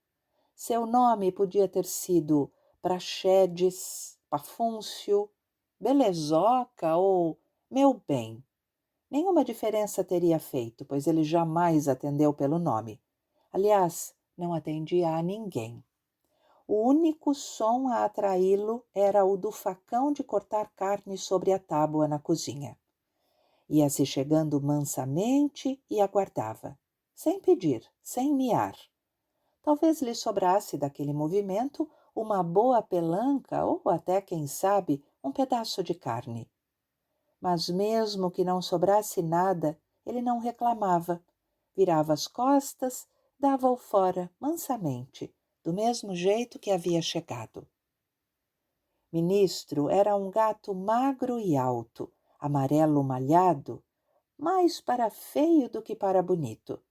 Seu nome podia ter sido Praxedes, Pafúncio, Belezoca ou Meu Bem. Nenhuma diferença teria feito, pois ele jamais atendeu pelo nome. Aliás, não atendia a ninguém. O único som a atraí-lo era o do facão de cortar carne sobre a tábua na cozinha. Ia-se chegando mansamente e aguardava, sem pedir, sem miar. Talvez lhe sobrasse daquele movimento uma boa pelanca ou até, quem sabe, um pedaço de carne. Mas mesmo que não sobrasse nada, ele não reclamava. Virava as costas, dava-o fora mansamente, do mesmo jeito que havia chegado. Ministro era um gato magro e alto, amarelo malhado, mais para feio do que para bonito.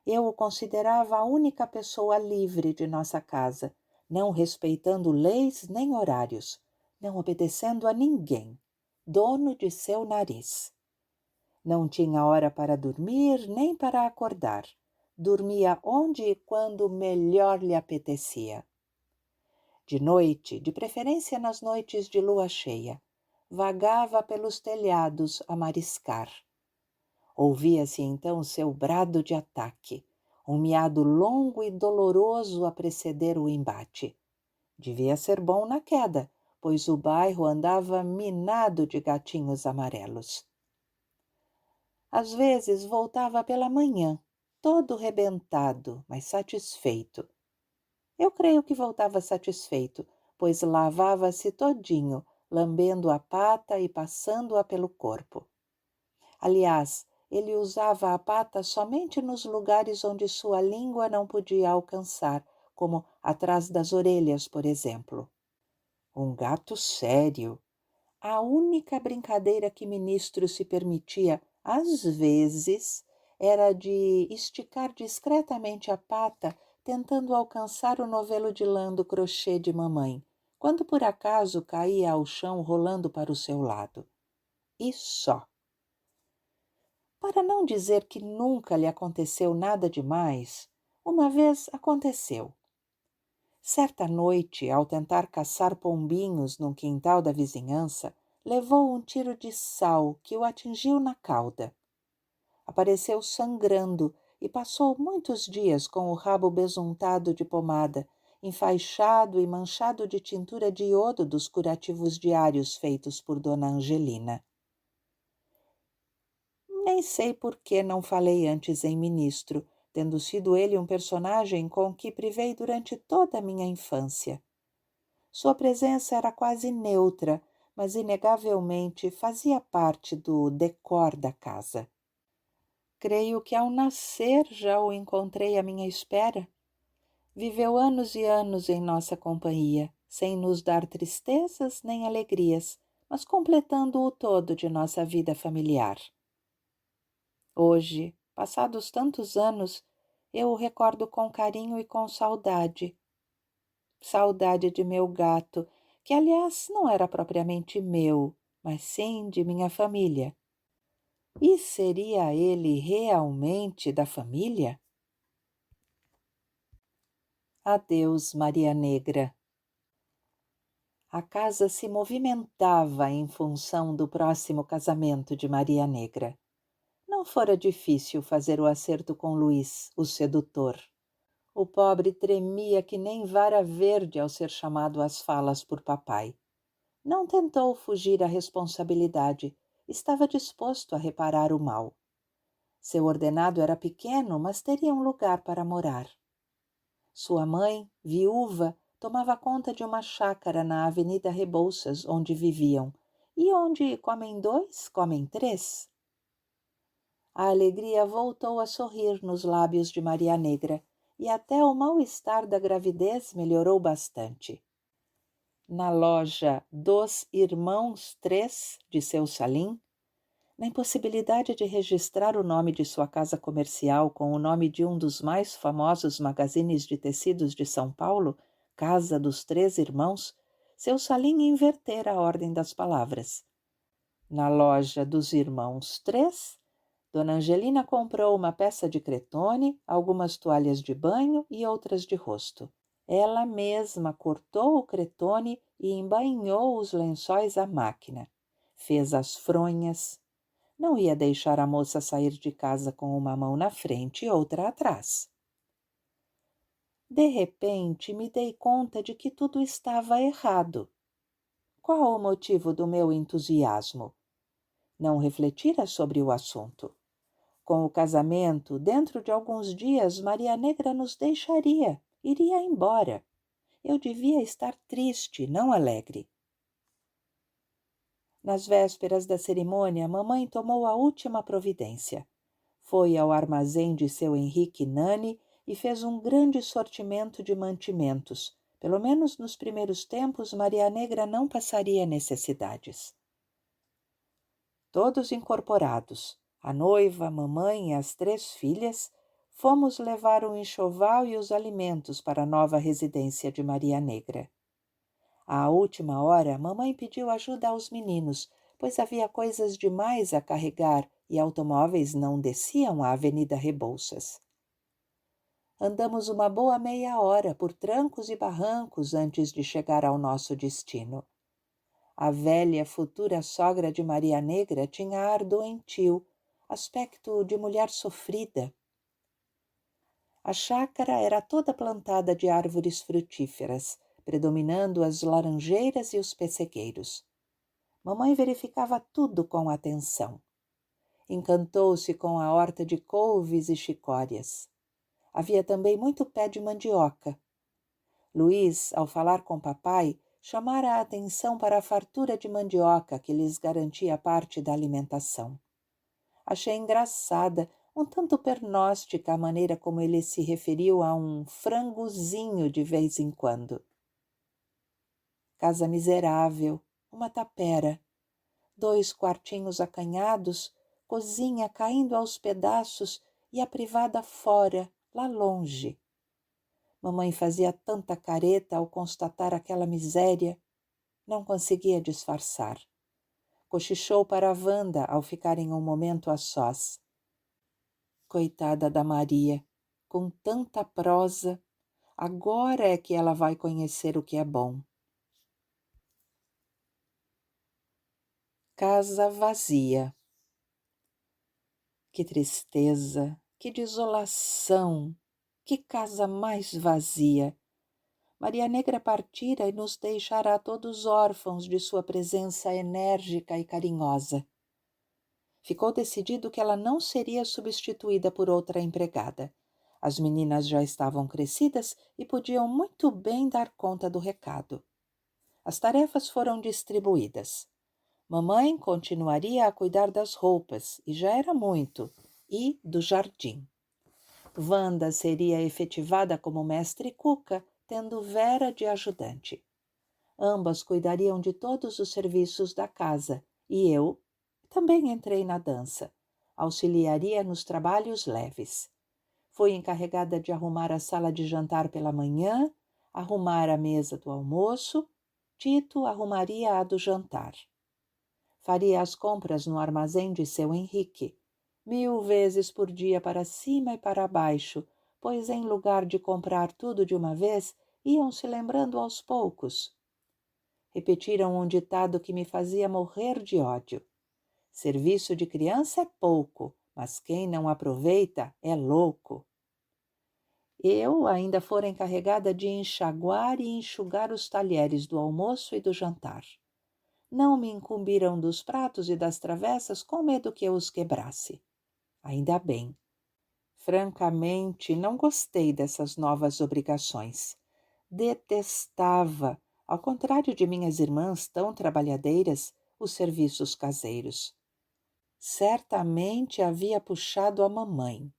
Eu o considerava a única pessoa livre de nossa casa, não respeitando leis nem horários, não obedecendo a ninguém, dono de seu nariz. Não tinha hora para dormir nem para acordar. Dormia onde e quando melhor lhe apetecia. De noite, de preferência nas noites de lua cheia, vagava pelos telhados a mariscar. Ouvia-se então seu brado de ataque, um miado longo e doloroso a preceder o embate. Devia ser bom na queda, pois o bairro andava minado de gatinhos amarelos. Às vezes voltava pela manhã, todo rebentado, mas satisfeito. Eu creio que voltava satisfeito, pois lavava-se todinho, lambendo a pata e passando-a pelo corpo. Aliás, ele usava a pata somente nos lugares onde sua língua não podia alcançar, como atrás das orelhas, por exemplo. Um gato sério. A única brincadeira que Ministro se permitia, às vezes, era de esticar discretamente a pata, tentando alcançar o novelo de lã do crochê de mamãe, quando por acaso caía ao chão rolando para o seu lado. E só. Para não dizer que nunca lhe aconteceu nada demais, uma vez aconteceu. Certa noite, ao tentar caçar pombinhos num quintal da vizinhança, levou um tiro de sal que o atingiu na cauda. Apareceu sangrando e passou muitos dias com o rabo besuntado de pomada, enfaixado e manchado de tintura de iodo dos curativos diários feitos por Dona Angelina. Nem sei por que não falei antes em Ministro, tendo sido ele um personagem com que privei durante toda a minha infância. Sua presença era quase neutra, mas inegavelmente fazia parte do decor da casa. Creio que ao nascer já o encontrei à minha espera. Viveu anos e anos em nossa companhia, sem nos dar tristezas nem alegrias, mas completando o todo de nossa vida familiar. Hoje, passados tantos anos, eu o recordo com carinho e com saudade. Saudade de meu gato, que aliás não era propriamente meu, mas sim de minha família. E seria ele realmente da família? Adeus, Maria Negra. A casa se movimentava em função do próximo casamento de Maria Negra. Não fora difícil fazer o acerto com Luís, o sedutor. O pobre tremia que nem vara verde ao ser chamado às falas por papai. Não tentou fugir à responsabilidade, estava disposto a reparar o mal. Seu ordenado era pequeno, mas teria um lugar para morar. Sua mãe, viúva, tomava conta de uma chácara na Avenida Rebouças, onde viviam, e onde comem dois, comem três. A alegria voltou a sorrir nos lábios de Maria Negra, e até o mal-estar da gravidez melhorou bastante. Na loja dos Irmãos Três de seu Salim, na impossibilidade de registrar o nome de sua casa comercial com o nome de um dos mais famosos magazines de tecidos de São Paulo, Casa dos Três Irmãos, seu Salim invertera a ordem das palavras. Na loja dos Irmãos Três, Dona Angelina comprou uma peça de cretone, algumas toalhas de banho e outras de rosto. Ela mesma cortou o cretone e embainhou os lençóis à máquina. Fez as fronhas. Não ia deixar a moça sair de casa com uma mão na frente e outra atrás. De repente, me dei conta de que tudo estava errado. Qual o motivo do meu entusiasmo? Não refletira sobre o assunto. Com o casamento, dentro de alguns dias, Maria Negra nos deixaria, iria embora. Eu devia estar triste, não alegre. Nas vésperas da cerimônia, mamãe tomou a última providência. Foi ao armazém de seu Henrique Nani e fez um grande sortimento de mantimentos. Pelo menos nos primeiros tempos, Maria Negra não passaria necessidades. Todos incorporados, a noiva, a mamãe e as 3 filhas, fomos levar o enxoval e os alimentos para a nova residência de Maria Negra. À última hora, mamãe pediu ajuda aos meninos, pois havia coisas demais a carregar e automóveis não desciam a Avenida Rebouças. Andamos uma boa meia hora por trancos e barrancos antes de chegar ao nosso destino. A velha futura sogra de Maria Negra tinha ar doentio, aspecto de mulher sofrida. A chácara era toda plantada de árvores frutíferas, predominando as laranjeiras e os pessegueiros. Mamãe verificava tudo com atenção. Encantou-se com a horta de couves e chicórias. Havia também muito pé de mandioca. Luís, ao falar com papai, chamara a atenção para a fartura de mandioca que lhes garantia parte da alimentação. Achei engraçada, um tanto pernóstica a maneira como ele se referiu a um frangozinho de vez em quando. Casa miserável, uma tapera, 2 quartinhos acanhados, cozinha caindo aos pedaços e a privada fora, lá longe. Mamãe fazia tanta careta ao constatar aquela miséria, não conseguia disfarçar. Cochichou para a Wanda ao ficarem um momento a sós. Coitada da Maria, com tanta prosa, agora é que ela vai conhecer o que é bom. Casa vazia. Que tristeza, que desolação, que casa mais vazia. Maria Negra partira e nos deixara a todos órfãos de sua presença enérgica e carinhosa. Ficou decidido que ela não seria substituída por outra empregada. As meninas já estavam crescidas e podiam muito bem dar conta do recado. As tarefas foram distribuídas. Mamãe continuaria a cuidar das roupas, e já era muito, e do jardim. Wanda seria efetivada como mestre Cuca, tendo Vera de ajudante. Ambas cuidariam de todos os serviços da casa, e eu também entrei na dança. Auxiliaria nos trabalhos leves. Fui encarregada de arrumar a sala de jantar pela manhã, arrumar a mesa do almoço. Tito arrumaria a do jantar. Faria as compras no armazém de seu Henrique, 1000 vezes por dia para cima e para baixo, pois em lugar de comprar tudo de uma vez, iam se lembrando aos poucos. Repetiram um ditado que me fazia morrer de ódio. Serviço de criança é pouco, mas quem não aproveita é louco. Eu ainda fora encarregada de enxaguar e enxugar os talheres do almoço e do jantar. Não me incumbiram dos pratos e das travessas com medo que eu os quebrasse. Ainda bem. Francamente, não gostei dessas novas obrigações. Detestava, ao contrário de minhas irmãs tão trabalhadeiras, os serviços caseiros. Certamente havia puxado a mamãe.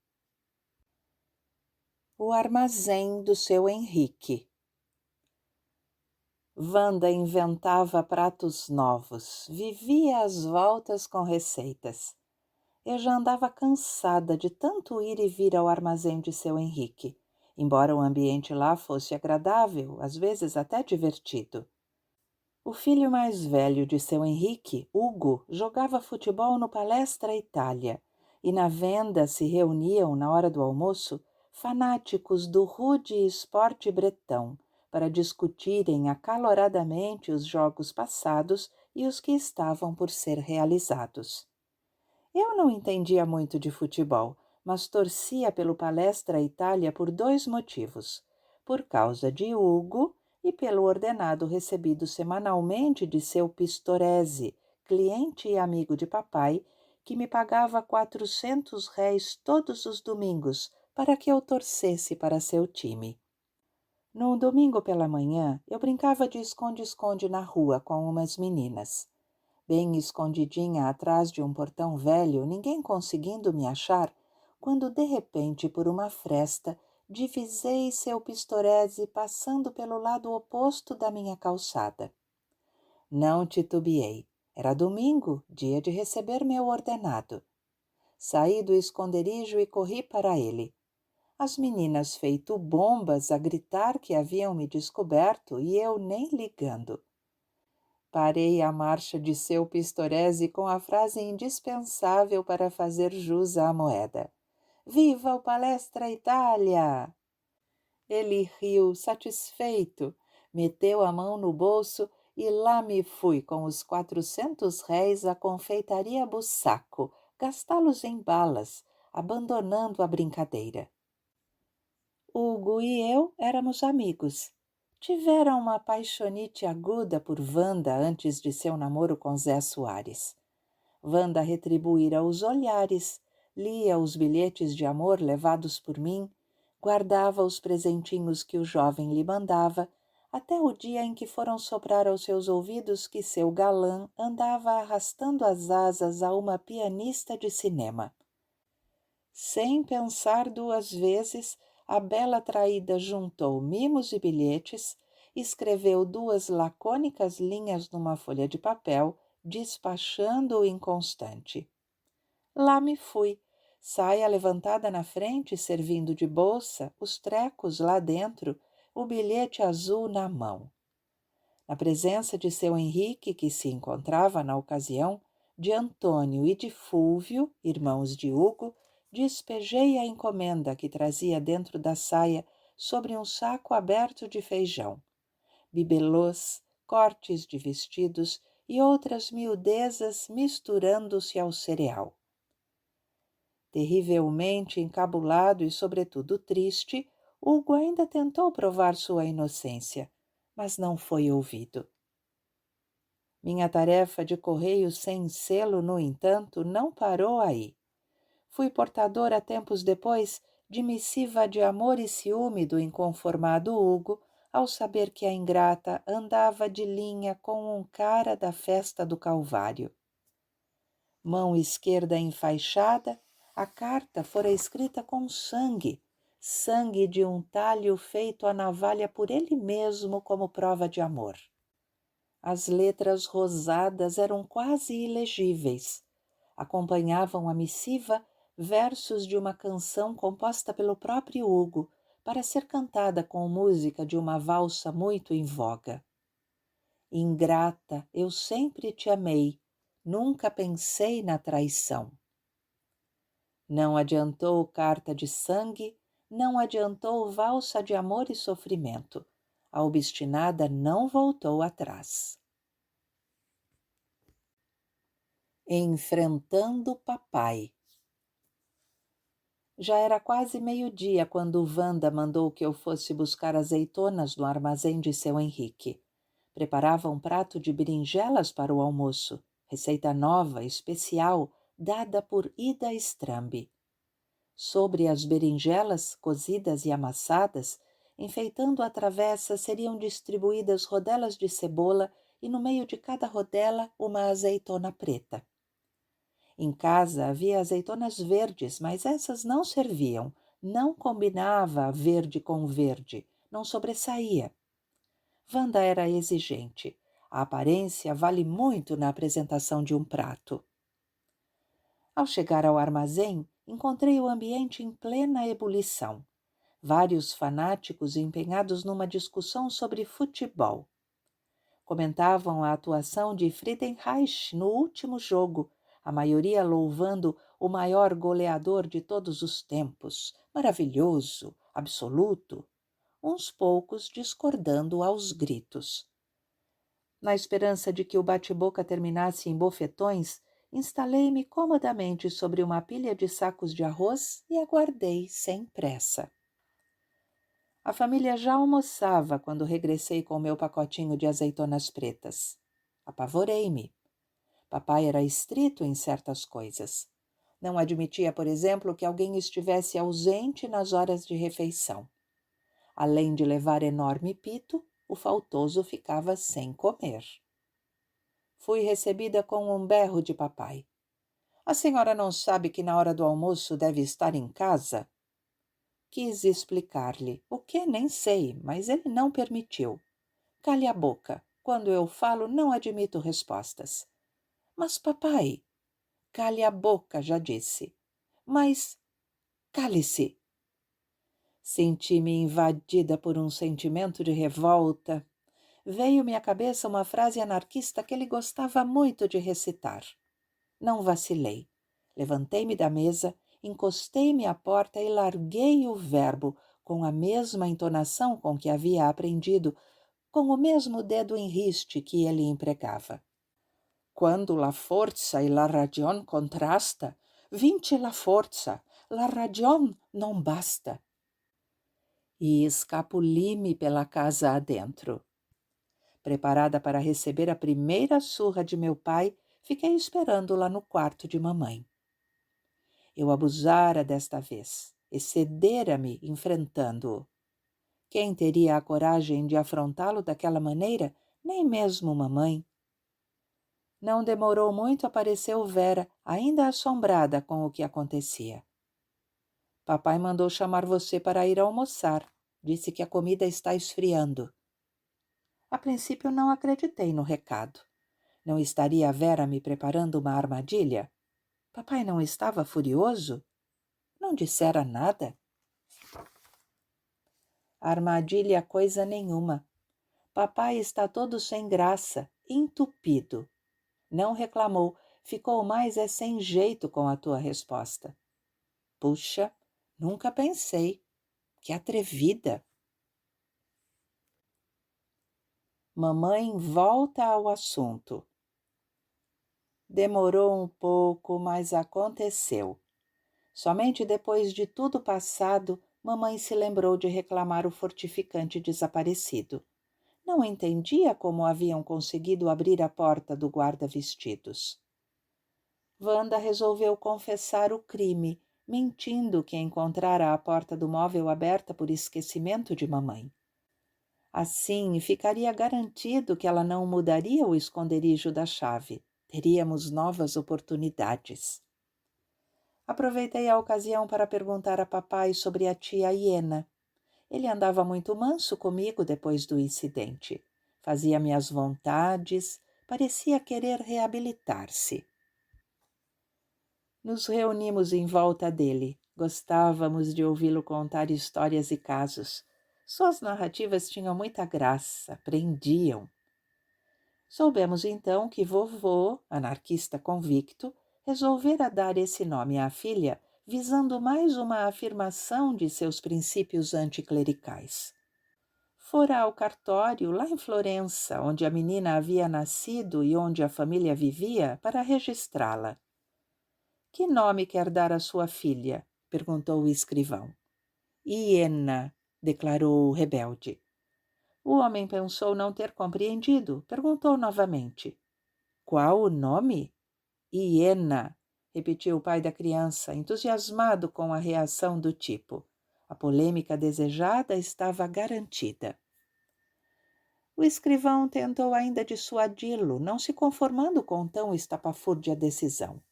O armazém do seu Henrique. Wanda inventava pratos novos, vivia às voltas com receitas. Eu já andava cansada de tanto ir e vir ao armazém de seu Henrique, embora o ambiente lá fosse agradável, às vezes até divertido. O filho mais velho de seu Henrique, Hugo, jogava futebol no Palestra Itália, e na venda se reuniam, na hora do almoço, fanáticos do rude esporte bretão, para discutirem acaloradamente os jogos passados e os que estavam por ser realizados. Eu não entendia muito de futebol, mas torcia pelo Palestra Itália por 2 motivos: por causa de Hugo e pelo ordenado recebido semanalmente de seu Pistorese, cliente e amigo de papai, que me pagava 400 réis todos os domingos para que eu torcesse para seu time. Num domingo pela manhã, eu brincava de esconde-esconde na rua com umas meninas. Bem escondidinha atrás de um portão velho, ninguém conseguindo me achar, quando de repente, por uma fresta, divisei seu Pistorese passando pelo lado oposto da minha calçada. Não titubeei. Era domingo, dia de receber meu ordenado. Saí do esconderijo e corri para ele. As meninas feito bombas a gritar que haviam me descoberto e eu nem ligando. Parei a marcha de seu Pistorese com a frase indispensável para fazer jus à moeda. Viva o Palestra Itália! Ele riu, satisfeito, meteu a mão no bolso e lá me fui com os 400 réis à confeitaria Bussaco, gastá-los em balas, abandonando a brincadeira. Hugo e eu éramos amigos. Tivera uma paixonite aguda por Wanda antes de seu namoro com Zé Soares. Wanda retribuíra os olhares, lia os bilhetes de amor levados por mim, guardava os presentinhos que o jovem lhe mandava, até o dia em que foram soprar aos seus ouvidos que seu galã andava arrastando as asas a uma pianista de cinema. Sem pensar 2 vezes, a bela traída juntou mimos e bilhetes, escreveu 2 lacônicas linhas numa folha de papel, despachando o inconstante. Lá me fui, saia levantada na frente, servindo de bolsa, os trecos lá dentro, o bilhete azul na mão. Na presença de seu Henrique, que se encontrava na ocasião, de Antônio e de Fúlvio, irmãos de Hugo, despejei a encomenda que trazia dentro da saia sobre um saco aberto de feijão. Bibelôs, cortes de vestidos e outras miudezas misturando-se ao cereal. Terrivelmente encabulado e, sobretudo, triste, Hugo ainda tentou provar sua inocência, mas não foi ouvido. Minha tarefa de correio sem selo, no entanto, não parou aí. Fui portadora tempos depois de missiva de amor e ciúme do inconformado Hugo, ao saber que a ingrata andava de linha com um cara da festa do Calvário. Mão esquerda enfaixada, a carta fora escrita com sangue, sangue de um talho feito à navalha por ele mesmo como prova de amor. As letras rosadas eram quase ilegíveis. Acompanhavam a missiva versos de uma canção composta pelo próprio Hugo, para ser cantada com música de uma valsa muito em voga. Ingrata, eu sempre te amei, nunca pensei na traição. Não adiantou carta de sangue, não adiantou valsa de amor e sofrimento. A obstinada não voltou atrás. Enfrentando papai. Já era quase meio-dia quando Wanda mandou que eu fosse buscar azeitonas no armazém de seu Henrique. Preparava um prato de berinjelas para o almoço, receita nova, especial, dada por Ida Strambi. Sobre as berinjelas, cozidas e amassadas, enfeitando a travessa, seriam distribuídas rodelas de cebola e no meio de cada rodela uma azeitona preta. Em casa havia azeitonas verdes, mas essas não serviam. Não combinava verde com verde, não sobressaía. Wanda era exigente. A aparência vale muito na apresentação de um prato. Ao chegar ao armazém, encontrei o ambiente em plena ebulição. Vários fanáticos empenhados numa discussão sobre futebol. Comentavam a atuação de Friedenreich no último jogo, a maioria louvando o maior goleador de todos os tempos, maravilhoso, absoluto, uns poucos discordando aos gritos. Na esperança de que o bate-boca terminasse em bofetões, instalei-me comodamente sobre uma pilha de sacos de arroz e aguardei sem pressa. A família já almoçava quando regressei com meu pacotinho de azeitonas pretas. Apavorei-me. Papai era estrito em certas coisas. Não admitia, por exemplo, que alguém estivesse ausente nas horas de refeição. Além de levar enorme pito, o faltoso ficava sem comer. Fui recebida com um berro de papai. A senhora não sabe que na hora do almoço deve estar em casa? Quis explicar-lhe, o que nem sei, mas ele não permitiu. Cale a boca. Quando eu falo, não admito respostas. Mas, papai... Cale a boca, já disse. Mas, cale-se. Senti-me invadida por um sentimento de revolta. Veio-me à cabeça uma frase anarquista que ele gostava muito de recitar. Não vacilei. Levantei-me da mesa, encostei-me à porta e larguei o verbo com a mesma entonação com que havia aprendido, com o mesmo dedo em riste que ele empregava. Quando la forza e la ragion contrasta, vince la forza, la ragion non basta. E escapuli-me pela casa adentro. Preparada para receber a primeira surra de meu pai, fiquei esperando-la no quarto de mamãe. Eu abusara desta vez, excedera-me enfrentando-o. Quem teria a coragem de afrontá-lo daquela maneira? Nem mesmo mamãe. Não demorou muito, apareceu Vera, ainda assombrada com o que acontecia. Papai mandou chamar você para ir almoçar. Disse que a comida está esfriando. A princípio não acreditei no recado. Não estaria a Vera me preparando uma armadilha? Papai não estava furioso? Não dissera nada? Armadilha coisa nenhuma. Papai está todo sem graça, entupido. Não reclamou, ficou mais sem jeito com a tua resposta. Puxa, nunca pensei. Que atrevida! Mamãe volta ao assunto. Demorou um pouco, mas aconteceu. Somente depois de tudo passado, mamãe se lembrou de reclamar o fortificante desaparecido. Não entendia como haviam conseguido abrir a porta do guarda-vestidos. Wanda resolveu confessar o crime, mentindo que encontrara a porta do móvel aberta por esquecimento de mamãe. Assim, ficaria garantido que ela não mudaria o esconderijo da chave. Teríamos novas oportunidades. Aproveitei a ocasião para perguntar a papai sobre a tia Iena. Ele andava muito manso comigo depois do incidente. Fazia-me as vontades, parecia querer reabilitar-se. Nos reunimos em volta dele. Gostávamos de ouvi-lo contar histórias e casos. Suas narrativas tinham muita graça, prendiam. Soubemos então que vovô, anarquista convicto, resolvera dar esse nome à filha, visando mais uma afirmação de seus princípios anticlericais. Fora ao cartório, lá em Florença, onde a menina havia nascido e onde a família vivia, para registrá-la. — Que nome quer dar à sua filha? Perguntou o escrivão. — Iena, declarou o rebelde. O homem pensou não ter compreendido. Perguntou novamente. — Qual o nome? — Iena, repetiu o pai da criança, entusiasmado com a reação do tipo. A polêmica desejada estava garantida. O escrivão tentou ainda dissuadi-lo, não se conformando com tão estapafúrdia decisão.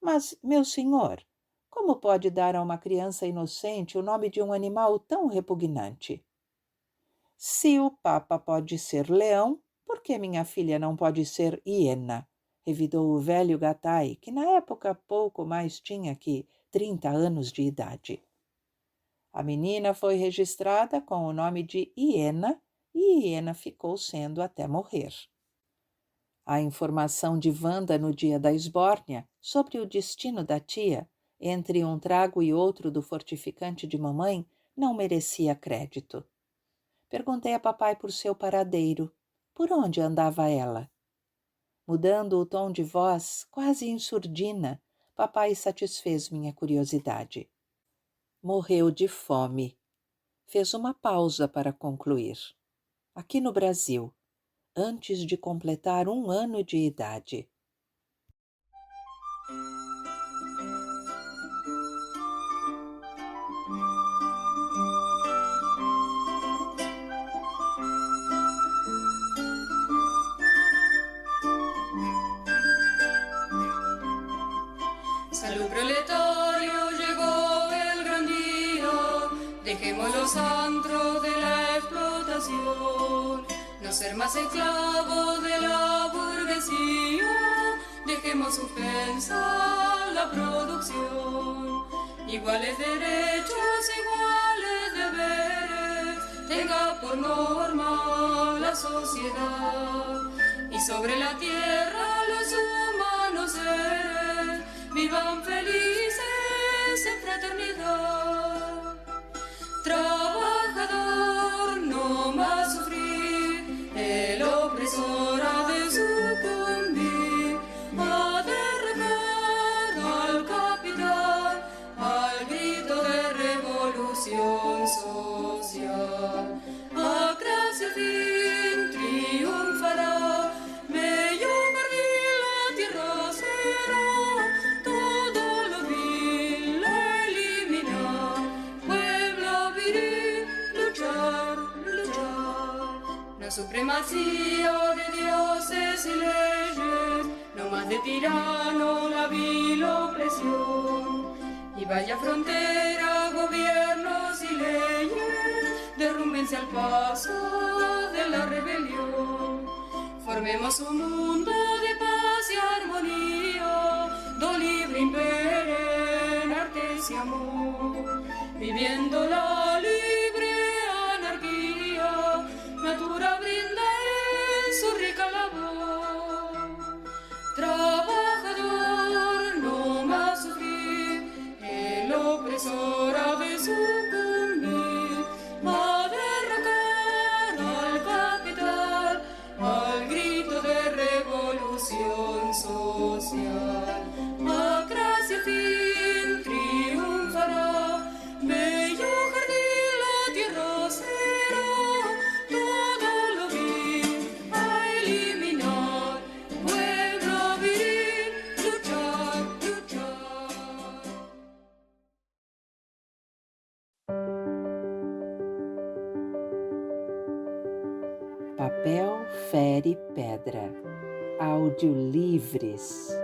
— Mas, meu senhor, como pode dar a uma criança inocente o nome de um animal tão repugnante? — Se o Papa pode ser leão, por que minha filha não pode ser hiena? Revidou o velho Gatai, que na época pouco mais tinha que 30 anos de idade. A menina foi registrada com o nome de Iena, e Iena ficou sendo até morrer. A informação de Wanda no dia da esbórnia sobre o destino da tia, entre um trago e outro do fortificante de mamãe, não merecia crédito. Perguntei a papai por seu paradeiro. Por onde andava ela? Mudando o tom de voz, quase em surdina, papai satisfez minha curiosidade. Morreu de fome. Fez uma pausa para concluir. Aqui no Brasil, antes de completar 1 ano de idade. Salud proletario, llegó el gran día, dejemos los antros de la explotación, no ser más esclavos de la burguesía, dejemos suspensa la producción, iguales derechos, iguales deberes, tenga por norma la sociedad, y sobre la tierra los humanos seres vivan felices en fraternidad. Trabajador, no más sufrir, el opresor ha de sucumbir, ha de regar al capital, al grito de revolución social. Hacia el fin triunfará, bello jardín la tierra será, todo lo vil la eliminar, pueblo viril, luchar, luchar. La supremacía de dioses y leyes, no más de tirano la vil opresión, y vaya frontera, gobiernos y leyes, derrúmbense al paso de la rebelión. Formemos un mundo de paz y armonía, do libre impere en artes y amor, viviendo la libre anarquía, natura brinda en su rica labor. Trabajador, no más sufrir, el opresor ha de sucumbir, ha de arrancar al capital, al grito de revolución social. Hacia el fin triunfará, bello jardín la pedra. Audiolivres.